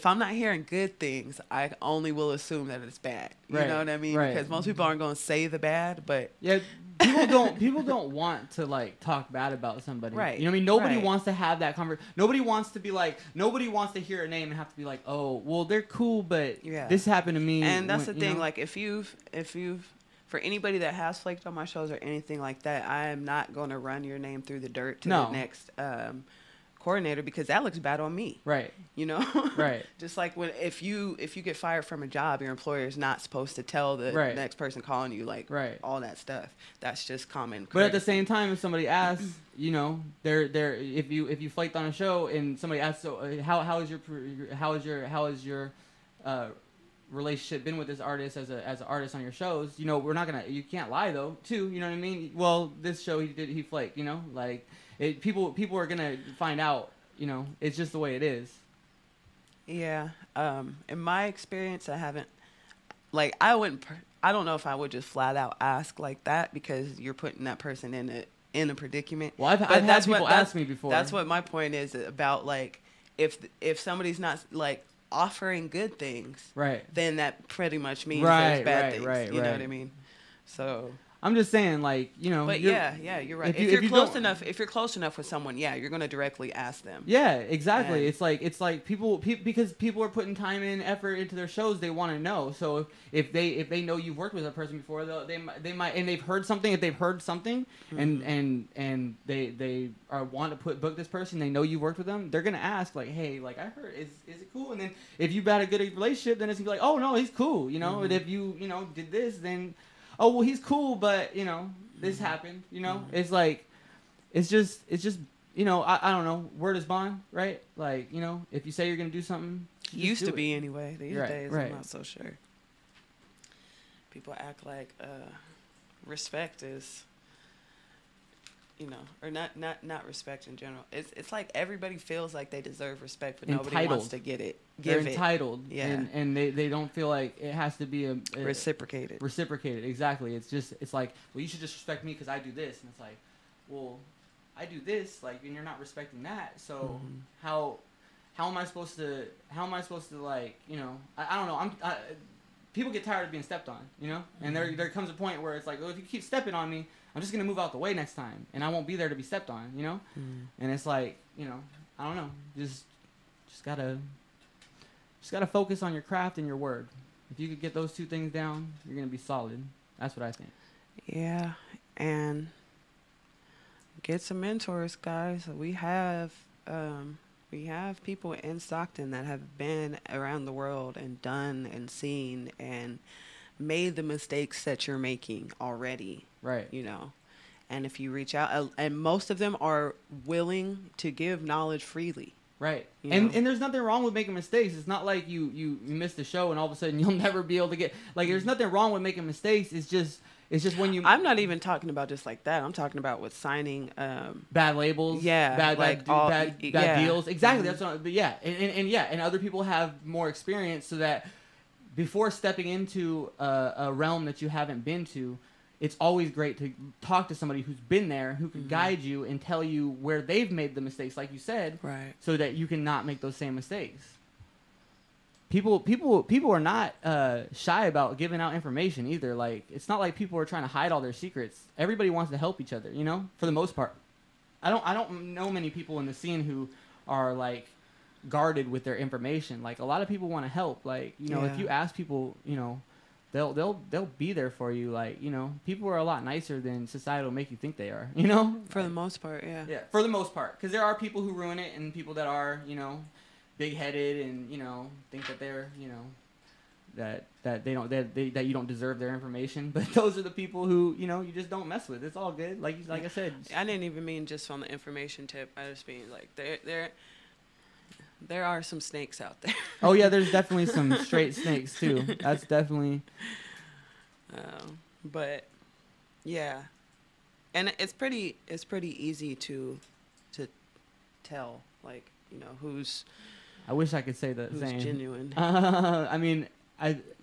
I'm not hearing good things, I only will assume that it's bad. You Right, know what I mean? right. Because most people aren't going to say the bad, but Yeah, people don't want to like talk bad about somebody. Right, You know what I mean? Nobody right. wants to have that conversation. Nobody wants to hear a name and have to be like, oh, well, they're cool, but Yeah. this happened to me. and that's the you thing. know? Like, if you've for anybody that has flaked on my shows or anything like that, I am not going to run your name through the dirt to No. the next coordinator, because that looks bad on me. Right. Right. Just like if you get fired from a job, your employer is not supposed to tell the Right. next person calling you, like, Right. all that stuff. That's just common. But at the courtesy. same time, if somebody asks, they're if you flaked on a show and somebody asks, so how is your relationship been with this artist as an artist on your shows, you know, you can't lie though too, you know what I mean? Well, this show he flaked, you know, like people are gonna find out, you know, it's just the way it is. Yeah. In my experience, I haven't, like, I don't know if I would just flat out ask like that, because you're putting that person in a predicament. Well, I've had people ask me before. That's what my point is about, like, if somebody's not, like, offering good things, right, then that pretty much means there's bad things. Right, you know what I mean? So I'm just saying, like, you know. But yeah, you're right. If you're close enough with someone, yeah, you're gonna directly ask them. Yeah, exactly. And it's like people because people are putting time and effort into their shows, they want to know. So if they know you've worked with a person before, they might, and they've heard something. If they've heard something, and they want to book this person, they know you've worked with them, they're gonna ask, like, hey, like, I heard, is it cool? And then if you've had a good relationship, then it's gonna be like, oh no, he's cool, you know. And if you know did this, then, oh, well, he's cool, but, you know, this happened, you know? It's like, it's just, you know, I don't know, word is bond, right? Like, you know, if you say you're going to do something. Used to be anyway. These days, right. I'm not so sure. People act like respect is, you know, or not respect in general. It's like everybody feels like they deserve respect, but nobody wants to get it. They're entitled, yeah, and they don't feel like it has to be a reciprocated. Reciprocated, exactly. It's like, well, you should just respect me because I do this, and it's like, well, I do this, like, and you're not respecting that. So how am I supposed to like, you know? I don't know. People get tired of being stepped on, you know, and there comes a point where it's like, well, if you keep stepping on me, I'm just gonna move out the way next time, and I won't be there to be stepped on, you know. And it's like, you know, I don't know, just gotta focus on your craft and your word. If you could get those two things down, you're gonna be solid. That's what I think. Yeah, and get some mentors, guys. We have people in Stockton that have been around the world and done and seen and made the mistakes that you're making already. Right. You know, and if you reach out, and most of them are willing to give knowledge freely. Right. And there's nothing wrong with making mistakes. It's not like you missed the show and all of a sudden you'll never be able to get, like, there's nothing wrong with making mistakes. It's just when you. I'm not even talking about just like that. I'm talking about with signing bad labels. Yeah. Bad deals. Exactly. That's what. But yeah, and other people have more experience, so that before stepping into a realm that you haven't been to, it's always great to talk to somebody who's been there, who can guide you and tell you where they've made the mistakes, like you said, right? So that you can not make those same mistakes. People are not shy about giving out information either. Like, it's not like people are trying to hide all their secrets. Everybody wants to help each other, you know, for the most part. I don't know many people in the scene who are like guarded with their information. Like, a lot of people want to help. Like, you know, if you ask people, you know, they'll be there for you. Like, you know, people are a lot nicer than society will make you think they are, you know? For the most part, yeah. Yeah, for the most part. Because there are people who ruin it, and people that are, you know, big-headed and, you know, think that they're, you know, that you don't deserve their information. But those are the people who, you know, you just don't mess with. It's all good. Like I said. I didn't even mean just on the information tip. I just mean, like, there are some snakes out there. Oh yeah, there's definitely some straight snakes too. That's definitely. But yeah, and it's pretty easy to tell, like, you know, who's. I wish I could say the same. Who's genuine? I mean,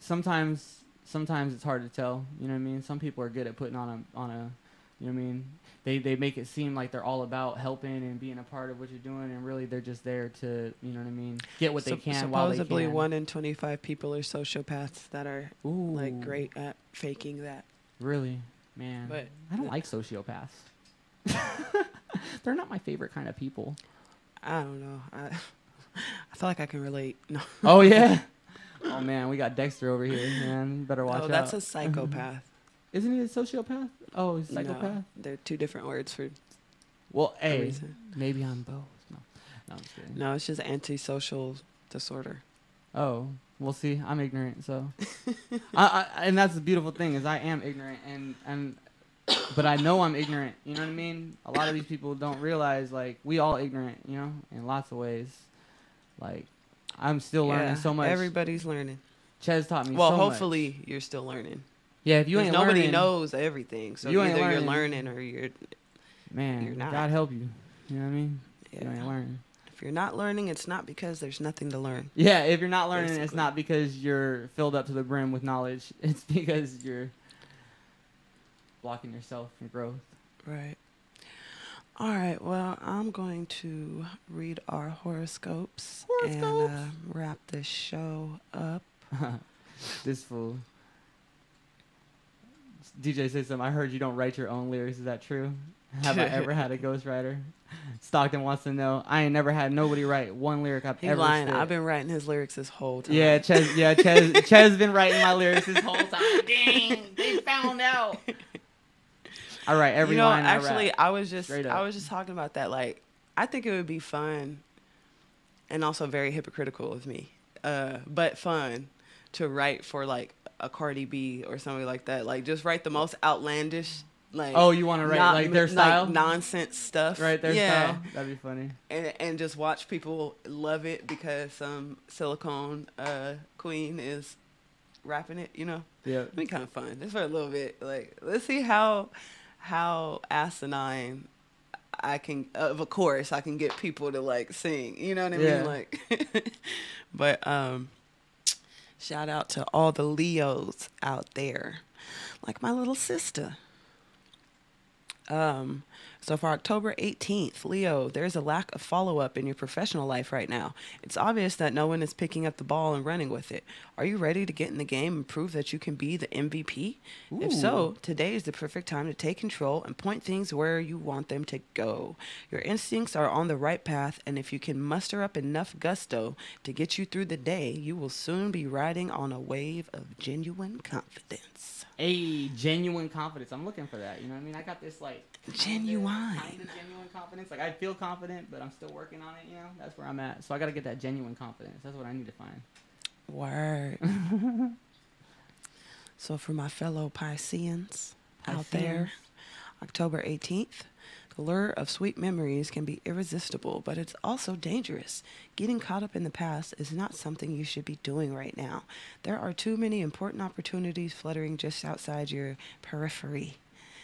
sometimes it's hard to tell. You know what I mean? Some people are good at putting on a. You know what I mean? They make it seem like they're all about helping and being a part of what you're doing, and really they're just there to, you know what I mean, get what they can while they can. Supposedly 1 in 25 people are sociopaths that are like great at faking that. Really? Man. But I don't like sociopaths. They're not my favorite kind of people. I don't know. I feel like I can relate. No. Oh yeah. Oh man, we got Dexter over here, man. You better watch out. Oh, that's a psychopath. Isn't he a sociopath? Oh, he's a psychopath? No, they're two different words for. Well, maybe I'm both. No, I'm just kidding. No, it's just antisocial disorder. Oh, well, see, I'm ignorant, so. And that's the beautiful thing, is I am ignorant, but I know I'm ignorant. You know what I mean? A lot of these people don't realize, like, we all ignorant, you know, in lots of ways. Like, I'm still learning so much. Everybody's learning. Ches taught me Well, so much. hopefully you're still learning. Yeah, if you 'Cause ain't nobody learning, knows everything, so You ain't either you're learning. learning or you're man, not. God help you. You know what I mean? You Yeah. ain't learning. If you're not learning, it's not because there's nothing to learn. Yeah, if you're not learning, it's Basically. not because you're filled up to the brim with knowledge. It's because you're blocking yourself from growth. Right. All right. Well, I'm going to read our horoscopes. And wrap this show up. This fool. DJ said something. I heard you don't write your own lyrics. Is that true? Have I ever had a ghostwriter? Stockton wants to know. I ain't never had nobody write one lyric I've He's ever lying. spit. I've been writing his lyrics this whole time. Yeah, Ches been writing my lyrics this whole time. Dang, they found out. I write every line actually, I rap. I was just talking about that. Like, I think it would be fun, and also very hypocritical of me, but fun to write for like a Cardi B or somebody like that. Like, just write the most outlandish. Like, Oh, you want to write like their style? like nonsense stuff. Right, their yeah. style? That'd be funny. And just watch people love it because some silicone queen is rapping it, you know? Yeah. It'd be kind of fun. Just for a little bit. Like, let's see how asinine I can, of a chorus, I can get people to, like, sing. You know what I mean? Like, but shout out to all the Leos out there. Like my little sister. So for October 18th, Leo, there's a lack of follow-up in your professional life right now. It's obvious that no one is picking up the ball and running with it. Are you ready to get in the game and prove that you can be the MVP? Ooh. If so, today is the perfect time to take control and point things where you want them to go. Your instincts are on the right path, and if you can muster up enough gusto to get you through the day, you will soon be riding on a wave of genuine confidence. Genuine confidence. I'm looking for that. You know what I mean? I got this like Genuine. Kind of genuine confidence. Like I feel confident, but I'm still working on it. You know, that's where I'm at. So I got to get that genuine confidence. That's what I need to find. Word. So for my fellow Pisceans out there, October 18th, the lure of sweet memories can be irresistible, but it's also dangerous. Getting caught up in the past is not something you should be doing right now. There are too many important opportunities fluttering just outside your periphery.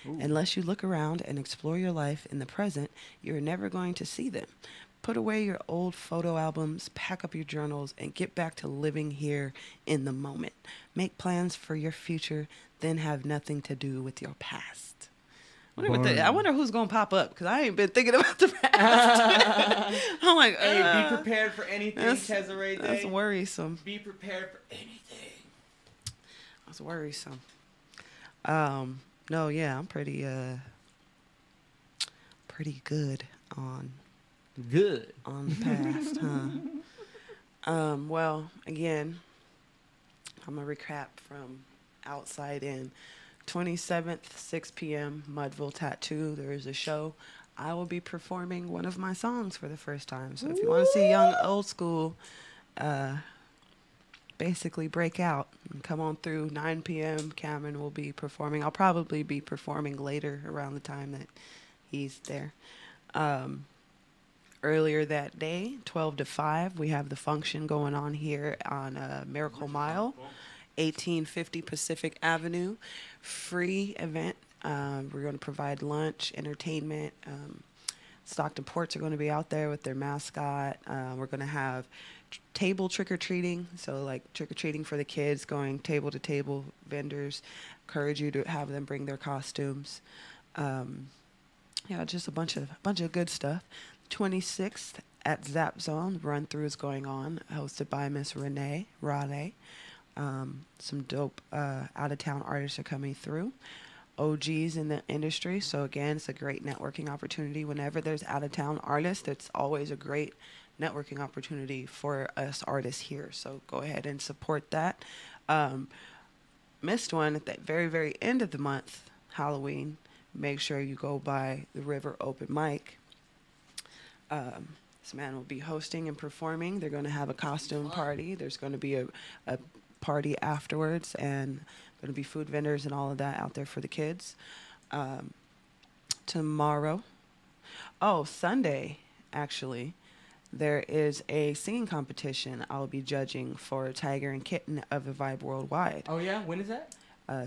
Ooh. Unless you look around and explore your life in the present, you're never going to see them. Put away your old photo albums, pack up your journals, and get back to living here in the moment. Make plans for your future, then have nothing to do with your past. I wonder who's going to pop up, because I ain't been thinking about the past. I'm like, hey, be prepared for anything, Cesare. That's worrisome. Be prepared for anything. That's worrisome. No, yeah, I'm pretty good on the past, huh? Well, again, I'm gonna recap from outside in. 27th, 6 p.m., Mudville Tattoo. There is a show. I will be performing one of my songs for the first time. So if you want to see Young Old School basically break out, and come on through. 9 p.m., Cameron will be performing. I'll probably be performing later around the time that he's there. Earlier that day, 12 to 5, we have the function going on here on Miracle Mile. 1850 Pacific Avenue, free event. We're going to provide lunch, entertainment. Stockton Ports are going to be out there with their mascot. We're going to have table trick-or-treating, so like trick-or-treating for the kids, going table to table. Vendors encourage you to have them bring their costumes. Just a bunch of good stuff. 26th at Zap Zone, run-through is going on, hosted by Miss Renee Raleigh. Some dope out-of-town artists are coming through. OGs in the industry. So again, it's a great networking opportunity. Whenever there's out-of-town artists, it's always a great networking opportunity for us artists here. So go ahead and support that. Missed one at the very, very end of the month, Halloween. Make sure you go by the River Open Mic. This man will be hosting and performing. They're going to have a costume party. There's going to be a party afterwards, and going to be food vendors and all of that out there for the kids. Tomorrow, Sunday, actually, there is a singing competition I'll be judging for Tiger and Kitten of the Vibe Worldwide. Oh yeah, when is that?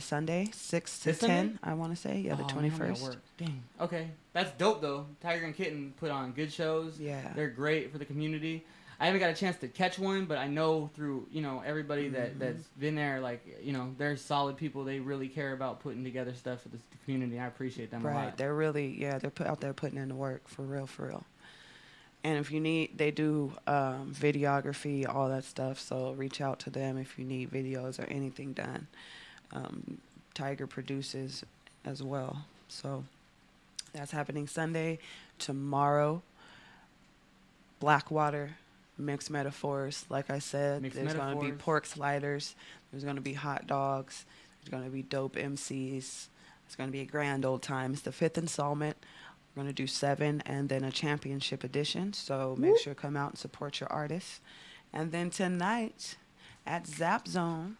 Sunday, 6 to This 10, Sunday? I want to say. Yeah, the Oh, man, I'm at 21st. work. Dang. Okay, that's dope though. Tiger and Kitten put on good shows. Yeah. They're great for the community. I haven't got a chance to catch one, but I know through, you know, everybody that's been there, like, you know, they're solid people. They really care about putting together stuff for the community. I appreciate them a Right. lot. They're really, they're out there putting in the work, for real, for real. And if you need, they do videography, all that stuff. So reach out to them if you need videos or anything done. Tiger produces as well. So that's happening Sunday. Tomorrow, Blackwater, Mixed Metaphors. Like I said, there's going to be pork sliders. There's going to be hot dogs. There's going to be dope MCs. It's going to be a grand old time. It's the 5th installment. We're going to do 7 and then a championship edition. So make sure to come out and support your artists. And then tonight at Zap Zone,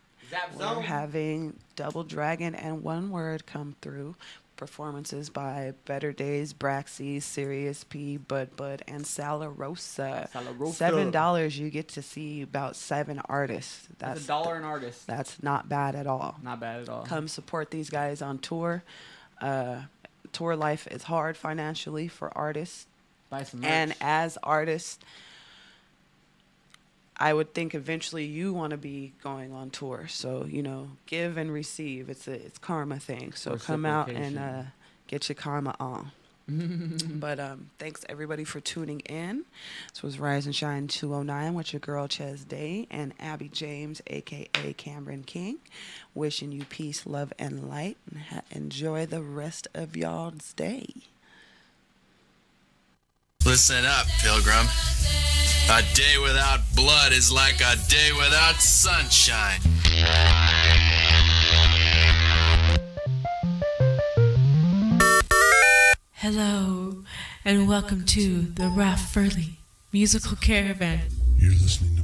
we're having Double Dragon and One Word come through. Performances by Better Days, Braxy, Sirius P, Bud, and Salarosa. $7, you get to see about 7 artists. That's $1 an artist. That's not bad at all. Not bad at all. Come support these guys on tour. Tour life is hard financially for artists. Buy some merch. And as artists, I would think eventually you want to be going on tour. So, you know, give and receive. It's karma thing. So come out and get your karma on. But thanks everybody for tuning in. This was Rise and Shine 209 with your girl Ches Day and Abby James, aka Cameron King. Wishing you peace, love, and light. And enjoy the rest of y'all's day. Listen up, Pilgrim. A day without blood is like a day without sunshine. Hello, and welcome to the Ralph Furley Musical Caravan. You're listening to